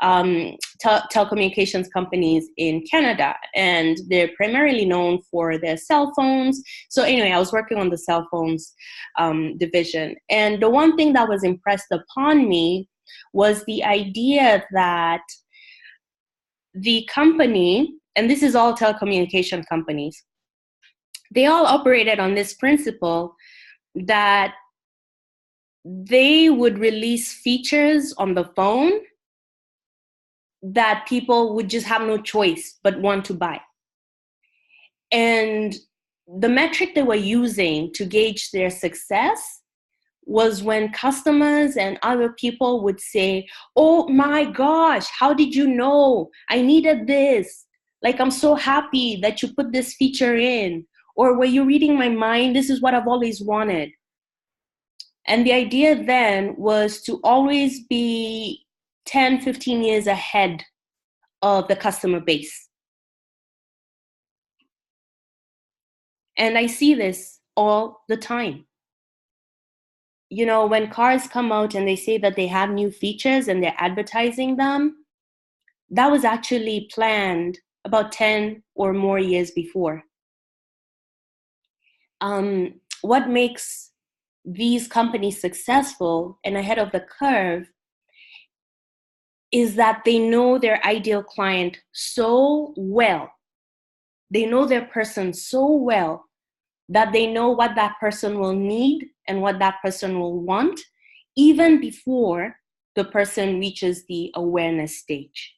telecommunications companies in Canada, and they're primarily known for their cell phones. So anyway, I was working on the cell phones division, and the one thing that was impressed upon me was the idea that the company, and this is all telecommunication companies, they all operated on this principle that they would release features on the phone that people would just have no choice but want to buy. And the metric they were using to gauge their success was when customers and other people would say, "Oh my gosh, how did you know? I needed this. Like, I'm so happy that you put this feature in." Or, "Were you reading my mind? This is what I've always wanted." And the idea then was to always be 10, 15 years ahead of the customer base. And I see this all the time. When cars come out and they say that they have new features and they're advertising them, that was actually planned about 10 or more years before. What makes these companies successful and ahead of the curve is that they know their ideal client so well. They know their person so well that they know what that person will need and what that person will want, even before the person reaches the awareness stage.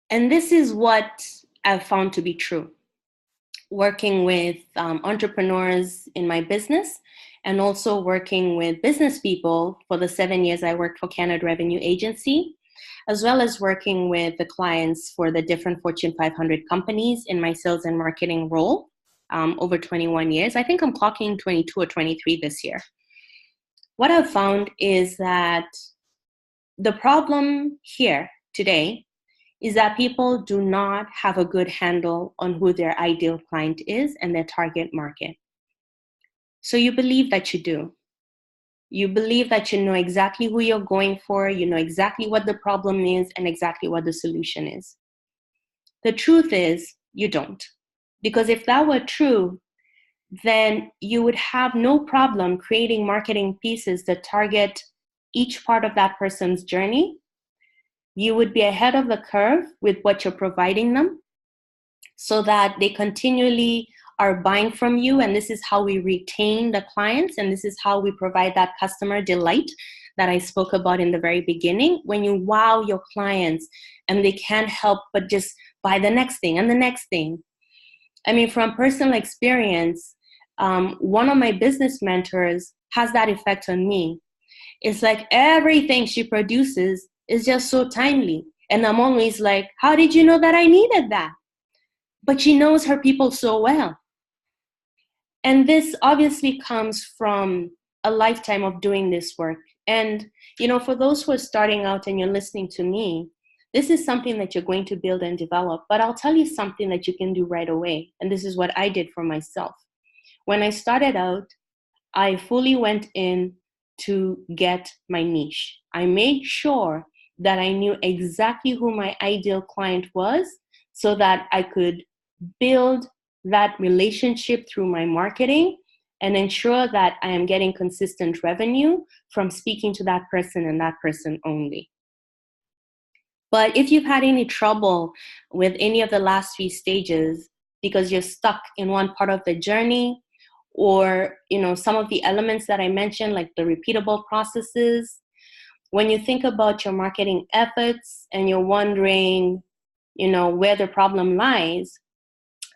And this is what I've found to be true, working with entrepreneurs in my business, and also working with business people for the 7 years I worked for Canada Revenue Agency, as well as working with the clients for the different Fortune 500 companies in my sales and marketing role over 21 years. I think I'm clocking 22 or 23 this year. What I've found is that the problem here today is that people do not have a good handle on who their ideal client is and their target market. So you believe that you do. You believe that you know exactly who you're going for, you know exactly what the problem is and exactly what the solution is. The truth is, you don't. Because if that were true, then you would have no problem creating marketing pieces that target each part of that person's journey. You would be ahead of the curve with what you're providing them, so that they continually are buying from you, and this is how we retain the clients, and this is how we provide that customer delight that I spoke about in the very beginning. When you wow your clients and they can't help but just buy the next thing and the next thing. I mean, from personal experience, one of my business mentors has that effect on me. It's like everything she produces is just so timely. And I'm always like, how did you know that I needed that? But she knows her people so well. And this obviously comes from a lifetime of doing this work. And, you know, for those who are starting out and you're listening to me, this is something that you're going to build and develop. But I'll tell you something that you can do right away. And this is what I did for myself. When I started out, I fully went in to get my niche. I made sure that I knew exactly who my ideal client was so that I could build that relationship through my marketing and ensure that I am getting consistent revenue from speaking to that person and that person only. But if you've had any trouble with any of the last few stages because you're stuck in one part of the journey, or, you know, some of the elements that I mentioned, like the repeatable processes, when you think about your marketing efforts and you're wondering, you know, where the problem lies,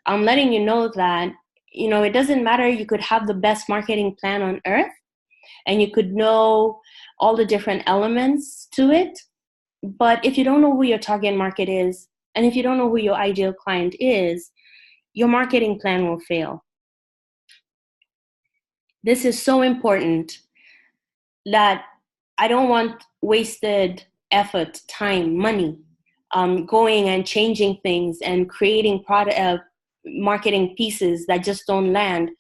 I'm letting you know that, you know, it doesn't matter. You could have the best marketing plan on earth and you could know all the different elements to it. But if you don't know who your target market is, and if you don't know who your ideal client is, your marketing plan will fail. This is so important that I don't want wasted effort, time, money, going and changing things and creating product, marketing pieces that just don't land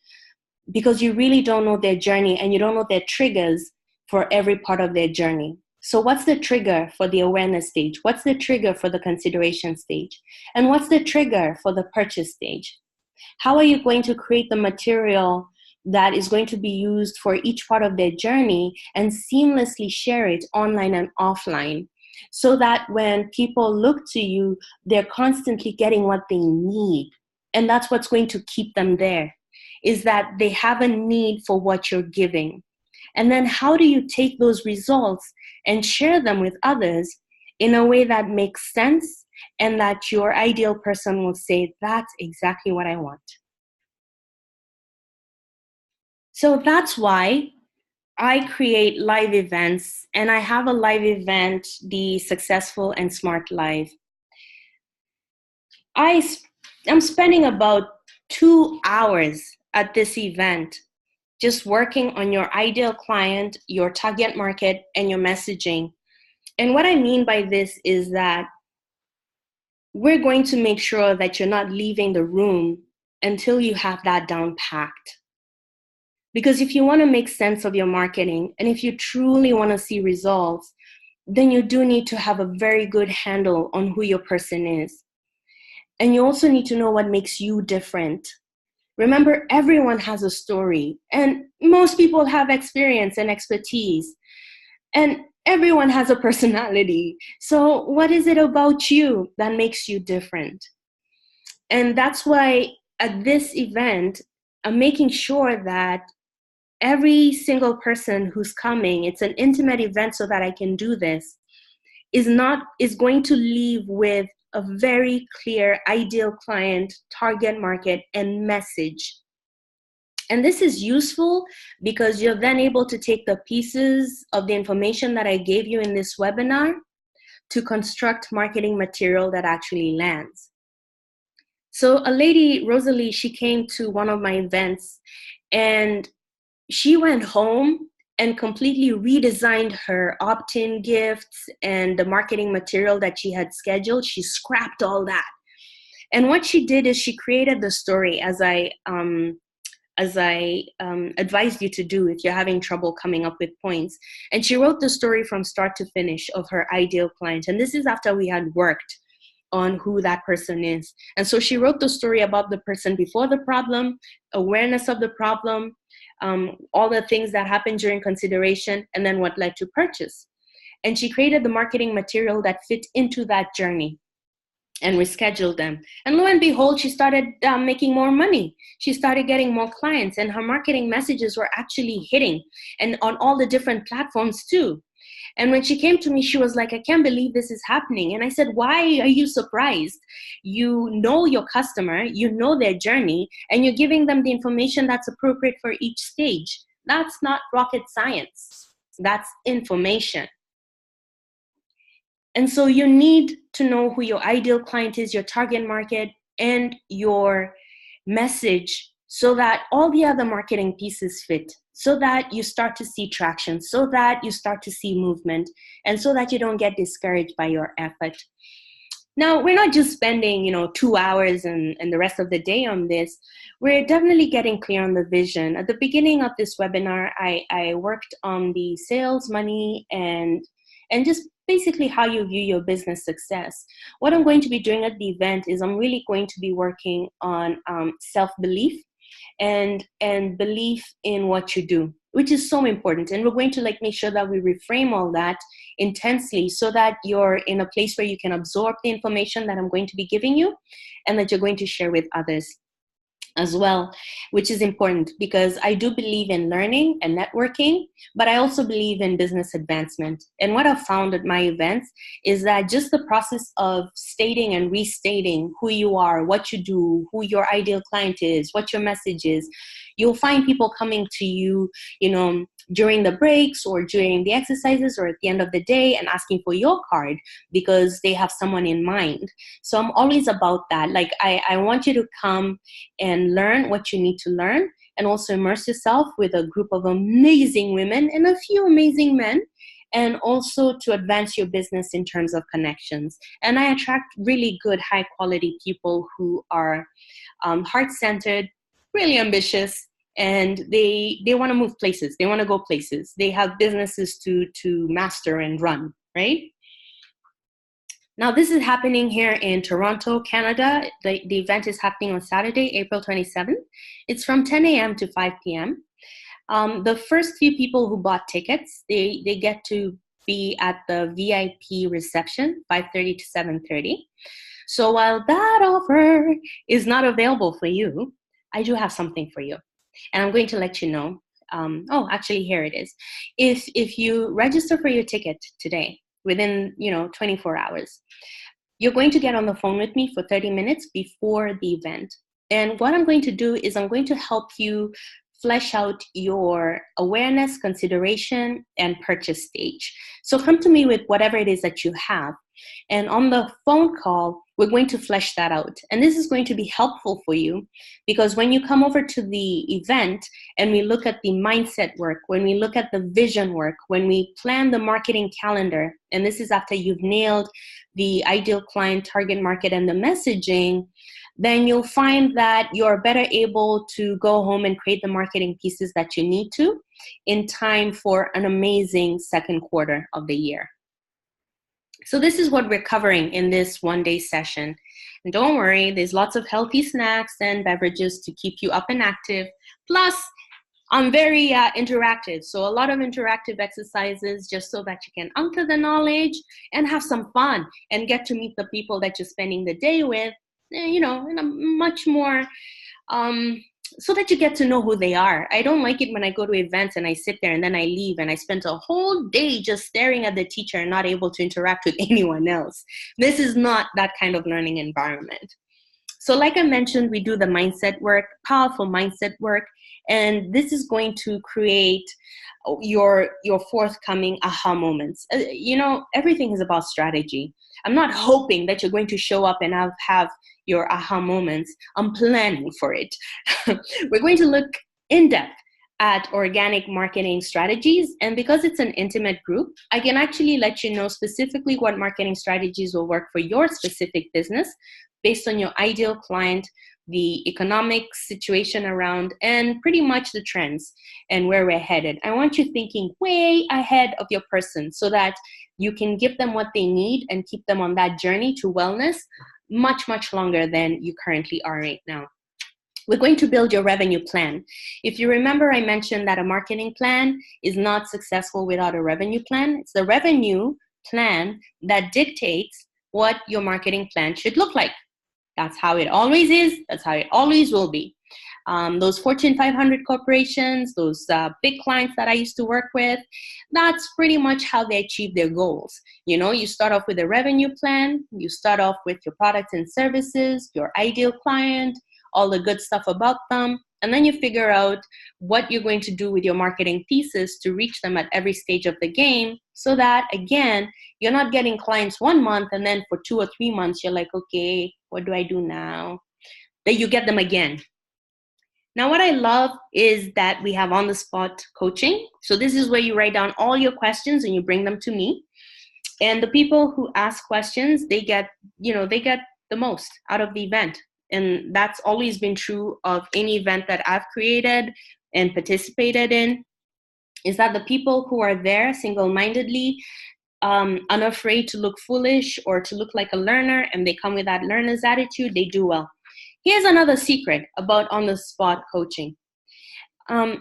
because you really don't know their journey and you don't know their triggers for every part of their journey. So what's the trigger for the awareness stage? What's the trigger for the consideration stage? And what's the trigger for the purchase stage? How are you going to create the material that is going to be used for each part of their journey and seamlessly share it online and offline so that when people look to you, they're constantly getting what they need? And that's what's going to keep them there, is that they have a need for what you're giving. And then how do you take those results and share them with others in a way that makes sense and that your ideal person will say, that's exactly what I want. So that's why I create live events, and I have a live event, the Successful and Smart Live. I'm spending about 2 hours at this event just working on your ideal client, your target market, and your messaging. And what I mean by this is that we're going to make sure that you're not leaving the room until you have that down packed. Because if you want to make sense of your marketing, and if you truly want to see results, then you do need to have a very good handle on who your person is. And you also need to know what makes you different. Remember, everyone has a story, and most people have experience and expertise, and everyone has a personality. So what is it about you that makes you different? And that's why at this event, I'm making sure that every single person who's coming, it's an intimate event so that I can do this, is going to leave with a very clear ideal client, target market, and message. And this is useful because you're then able to take the pieces of the information that I gave you in this webinar to construct marketing material that actually lands. So a lady, Rosalie, she came to one of my events and she went home and completely redesigned her opt-in gifts and the marketing material that she had scheduled. She scrapped all that. And what she did is she created the story as I advised you to do if you're having trouble coming up with points. And she wrote the story from start to finish of her ideal client. And this is after we had worked on who that person is. And so she wrote the story about the person before the problem, awareness of the problem, all the things that happened during consideration, and then what led to purchase. And she created the marketing material that fit into that journey. and rescheduled them. And lo and behold, she started making more money. She started getting more clients, and her marketing messages were actually hitting, and on all the different platforms too. And when she came to me, she was like, I can't believe this is happening. And I said, why are you surprised? You know your customer, you know their journey, and you're giving them the information that's appropriate for each stage. That's not rocket science. That's information. And so you need to know who your ideal client is, your target market, and your message, so that all the other marketing pieces fit, so that you start to see traction, so that you start to see movement, and so that you don't get discouraged by your effort. Now, we're not just spending, 2 hours and the rest of the day on this. We're definitely getting clear on the vision. At the beginning of this webinar, I worked on the sales, money, and just basically how you view your business success. What I'm going to be doing at the event is I'm really going to be working on self-belief and belief in what you do, which is so important. And we're going to make sure that we reframe all that intensely, so that you're in a place where you can absorb the information that I'm going to be giving you, and that you're going to share with others as well, which is important, because I do believe in learning and networking, but I also believe in business advancement. And what I've found at my events is that just the process of stating and restating who you are, what you do, who your ideal client is, what your message is, you'll find people coming to you, during the breaks or during the exercises or at the end of the day, and asking for your card because they have someone in mind. So I'm always about that. I want you to come and learn what you need to learn, and also immerse yourself with a group of amazing women and a few amazing men, and also to advance your business in terms of connections. And I attract really good, high quality people who are heart-centered, really ambitious, and they want to move places. They want to go places. They have businesses to master and run, right? Now, this is happening here in Toronto, Canada. The event is happening on Saturday, April 27th. It's from 10 a.m. to 5 p.m. The first few people who bought tickets, they get to be at the VIP reception, 5:30 to 7:30. So while that offer is not available for you, I do have something for you. And I'm going to let you know. Actually, here it is. If you register for your ticket today, within 24 hours, you're going to get on the phone with me for 30 minutes before the event. And what I'm going to do is I'm going to help you flesh out your awareness, consideration, and purchase stage. So come to me with whatever it is that you have. And on the phone call, we're going to flesh that out. And this is going to be helpful for you, because when you come over to the event and we look at the mindset work, when we look at the vision work, when we plan the marketing calendar, and this is after you've nailed the ideal client, target market, and the messaging, then you'll find that you're better able to go home and create the marketing pieces that you need to in time for an amazing second quarter of the year. So this is what we're covering in this one-day session. And don't worry, there's lots of healthy snacks and beverages to keep you up and active. Plus, I'm very interactive. So a lot of interactive exercises just so that you can anchor the knowledge and have some fun and get to meet the people that you're spending the day with, in a much more, so that you get to know who they are. I don't like it when I go to events and I sit there and then I leave and I spend a whole day just staring at the teacher and not able to interact with anyone else. This is not that kind of learning environment. So like I mentioned, we do the mindset work, powerful mindset work, and this is going to create your forthcoming aha moments. Everything is about strategy. I'm not hoping that you're going to show up and have your aha moments. I'm planning for it. We're going to look in depth at organic marketing strategies. And because it's an intimate group, I can actually let you know specifically what marketing strategies will work for your specific business based on your ideal client, the economic situation around, and pretty much the trends and where we're headed. I want you thinking way ahead of your person so that you can give them what they need and keep them on that journey to wellness much, much longer than you currently are right now. We're going to build your revenue plan. If you remember, I mentioned that a marketing plan is not successful without a revenue plan. It's the revenue plan that dictates what your marketing plan should look like. That's how it always is. That's how it always will be. Those Fortune 500 corporations, those big clients that I used to work with, that's pretty much how they achieve their goals. You know, you start off with a revenue plan, you start off with your products and services, your ideal client, all the good stuff about them, and then you figure out what you're going to do with your marketing thesis to reach them at every stage of the game, so that, again, you're not getting clients 1 month and then for 2 or 3 months, you're like, okay, what do I do now? Then you get them again. Now, what I love is that we have on-the-spot coaching. So this is where you write down all your questions and you bring them to me. And the people who ask questions, they get the most out of the event. And that's always been true of any event that I've created and participated in, is that the people who are there single-mindedly, unafraid to look foolish or to look like a learner, and they come with that learner's attitude, they do well. Here's another secret about on-the-spot coaching. 90%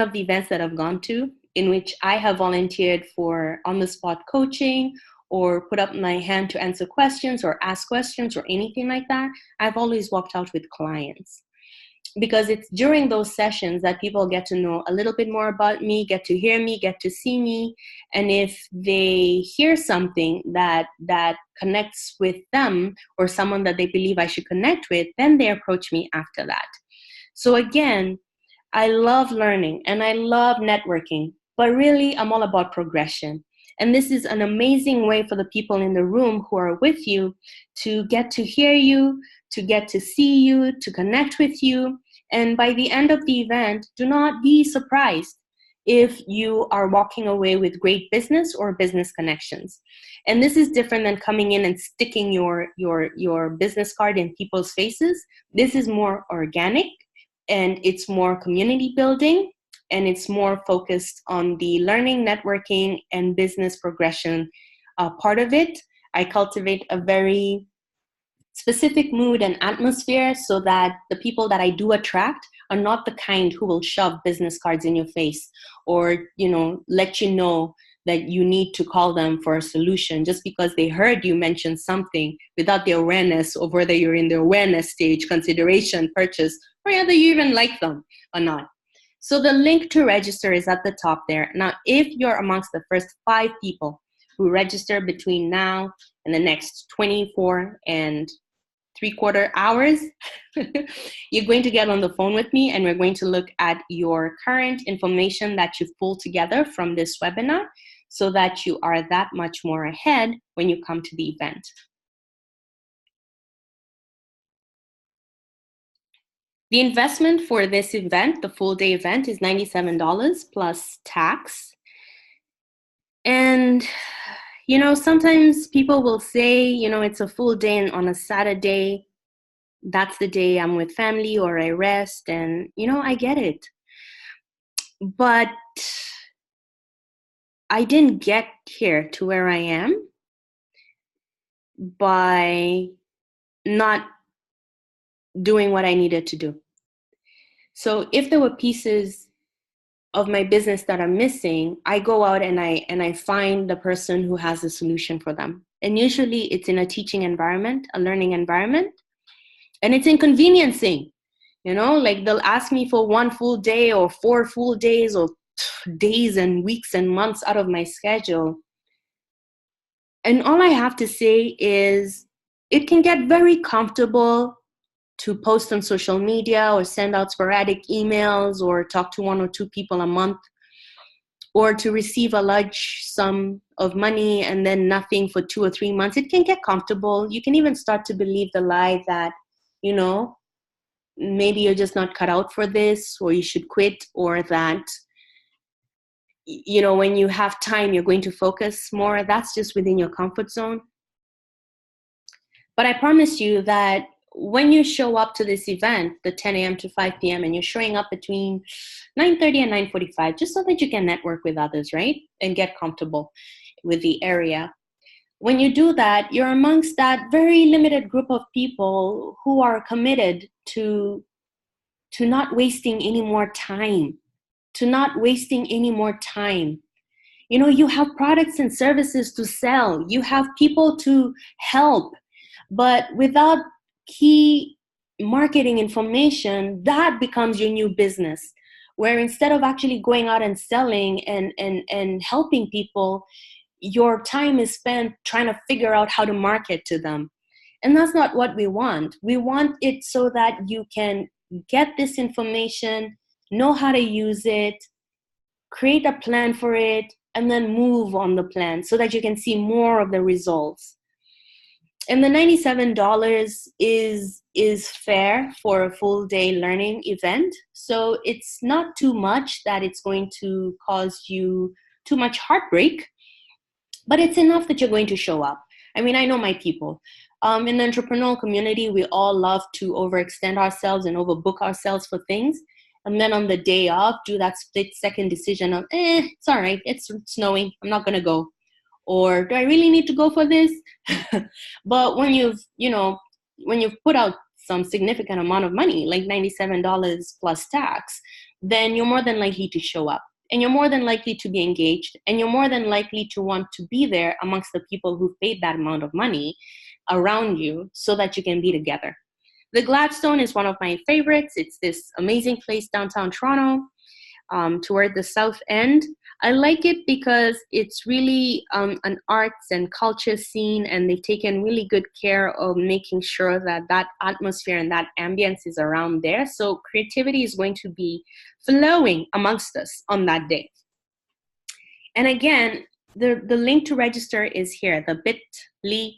of the events that I've gone to in which I have volunteered for on-the-spot coaching or put up my hand to answer questions or ask questions or anything like that, I've always walked out with clients. Because it's during those sessions that people get to know a little bit more about me, get to hear me, get to see me. And if they hear something that connects with them or someone that they believe I should connect with, then they approach me after that. So again, I love learning and I love networking, but really I'm all about progression. And this is an amazing way for the people in the room who are with you to get to hear you, to get to see you, to connect with you. And by the end of the event, do not be surprised if you are walking away with great business or business connections. And this is different than coming in and sticking your business card in people's faces. This is more organic and it's more community building. And it's more focused on the learning, networking, and business progression part of it. I cultivate a very specific mood and atmosphere so that the people that I do attract are not the kind who will shove business cards in your face or, let you know that you need to call them for a solution just because they heard you mention something without the awareness of whether you're in the awareness stage, consideration, purchase, or whether you even like them or not. So the link to register is at the top there. Now, if you're amongst the first 5 people who register between now and the next 24 and 3/4 hours, you're going to get on the phone with me and we're going to look at your current information that you've pulled together from this webinar so that you are that much more ahead when you come to the event. The investment for this event, the full day event, is $97 plus tax. And, sometimes people will say, it's a full day on a Saturday. That's the day I'm with family or I rest. And, I get it. But I didn't get here to where I am by not doing what I needed to do. So if there were pieces of my business that are missing, I go out and I find the person who has the solution for them. And usually it's in a teaching environment, a learning environment, and it's inconveniencing. Like they'll ask me for 1 full day or 4 full days or days and weeks and months out of my schedule. And all I have to say is it can get very comfortable to post on social media or send out sporadic emails or talk to 1 or 2 people a month, or to receive a large sum of money and then nothing for 2 or 3 months. It can get comfortable. You can even start to believe the lie that, maybe you're just not cut out for this, or you should quit, or that, when you have time, you're going to focus more. That's just within your comfort zone. But I promise you that when you show up to this event, the 10 a.m. to 5 p.m., and you're showing up between 9:30 and 9:45, just so that you can network with others, right? And get comfortable with the area. When you do that, you're amongst that very limited group of people who are committed to not wasting any more time, You know, you have products and services to sell. You have people to help. But without key marketing information, that becomes your new business. Where instead of actually going out and selling and helping people, your time is spent trying to figure out how to market to them. And that's not what we want. We want it so that you can get this information, know how to use it, create a plan for it, and then move on the plan so that you can see more of the results. And the $97 is fair for a full day learning event. So it's not too much that it's going to cause you too much heartbreak, but it's enough that you're going to show up. I mean, I know my people. In the entrepreneurial community, we all love to overextend ourselves and overbook ourselves for things. And then on the day of, do that split second decision of, it's all right, it's snowing, I'm not gonna go. Or do I really need to go for this? But when you've put out some significant amount of money, like $97 plus tax, then you're more than likely to show up. And you're more than likely to be engaged. And you're more than likely to want to be there amongst the people who've paid that amount of money around you so that you can be together. The Gladstone is one of my favorites. It's this amazing place downtown Toronto, toward the south end. I like it because it's really an arts and culture scene, and they've taken really good care of making sure that that atmosphere and that ambience is around there. So creativity is going to be flowing amongst us on that day. And again, the link to register is here, the bit.ly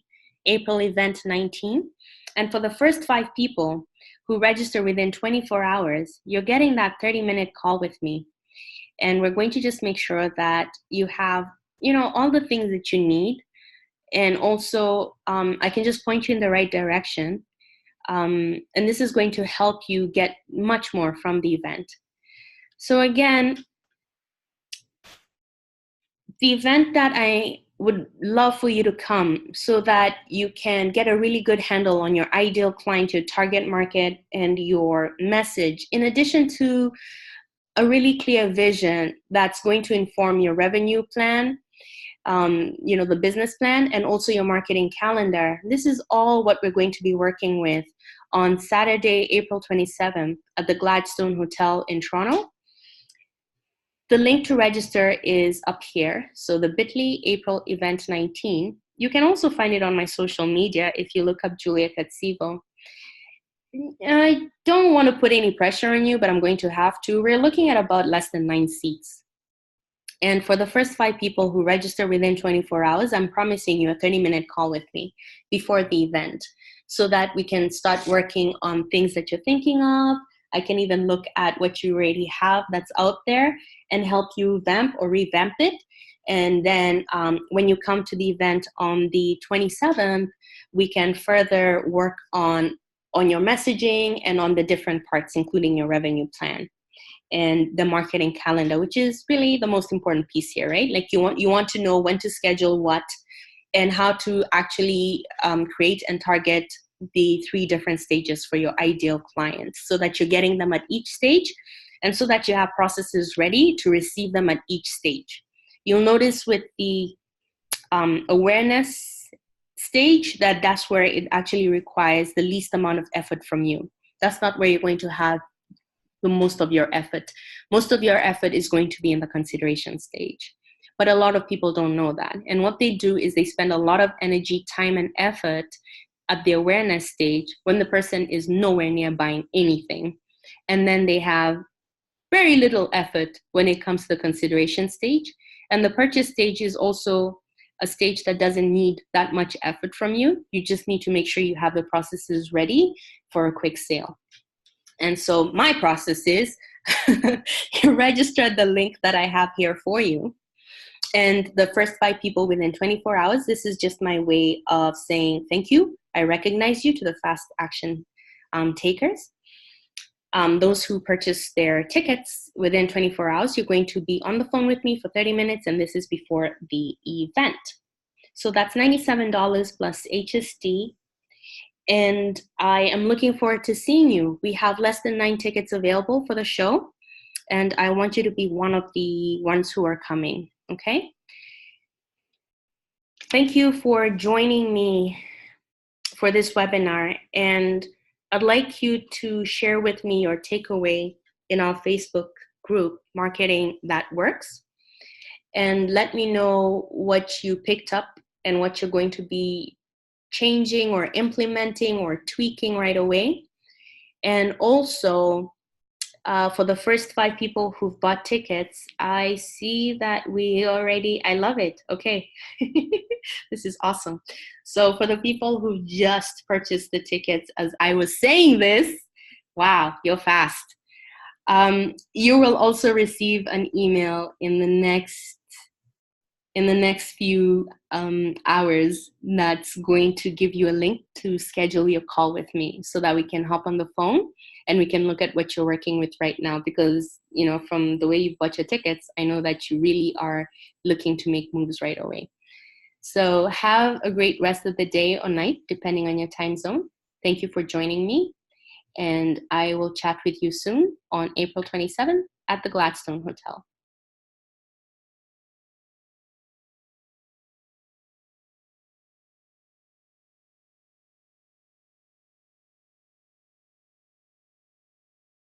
April event 19. And for the first 5 people who register within 24 hours, you're getting that 30-minute call with me. And we're going to just make sure that you have, all the things that you need. And also, I can just point you in the right direction. And this is going to help you get much more from the event. So again, the event that I would love for you to come so that you can get a really good handle on your ideal client, your target market, and your message, in addition to a really clear vision that's going to inform your revenue plan, the business plan, and also your marketing calendar. This is all what we're going to be working with on Saturday, April 27th at the Gladstone Hotel in Toronto. The link to register is up here. So the bit.ly April event 19. You can also find it on my social media if you look up Julia Katsivo. I don't want to put any pressure on you, but I'm going to have to. We're looking at about less than 9 seats. And for the first 5 people who register within 24 hours, I'm promising you a 30-minute call with me before the event so that we can start working on things that you're thinking of. I can even look at what you already have that's out there and help you vamp or revamp it. And then when you come to the event on the 27th, we can further work on your messaging and on the different parts, including your revenue plan and the marketing calendar, which is really the most important piece here, right? Like you want to know when to schedule what and how to actually create and target the 3 different stages for your ideal clients so that you're getting them at each stage and so that you have processes ready to receive them at each stage. You'll notice with the awareness stage that's where it actually requires the least amount of effort from you. That's not where you're going to have the most of your effort. Most of your effort is going to be in the consideration stage. But a lot of people don't know that. And what they do is they spend a lot of energy, time, and effort at the awareness stage when the person is nowhere near buying anything. And then they have very little effort when it comes to the consideration stage. And the purchase stage is also a stage that doesn't need that much effort from you. You just need to make sure you have the processes ready for a quick sale. And so my process is you register at the link that I have here for you. And the first 5 people within 24 hours, this is just my way of saying thank you. I recognize you to the fast action takers. Those who purchase their tickets within 24 hours, you're going to be on the phone with me for 30 minutes, and this is before the event. So that's $97 plus HST. And I am looking forward to seeing you. We have less than 9 tickets available for the show, and I want you to be one of the ones who are coming, okay? Thank you for joining me for this webinar. And I'd like you to share with me your takeaway in our Facebook group, Marketing That Works. And let me know what you picked up and what you're going to be changing or implementing or tweaking right away. And also, for the first 5 people who've bought tickets, I see that I love it. Okay, this is awesome. So for the people who just purchased the tickets as I was saying this, wow, you're fast. You will also receive an email in the next few hours that's going to give you a link to schedule your call with me so that we can hop on the phone and we can look at what you're working with right now, because from the way you bought your tickets, I know that you really are looking to make moves right away. So have a great rest of the day or night, depending on your time zone. Thank you for joining me, and I will chat with you soon on April 27th at the Gladstone Hotel.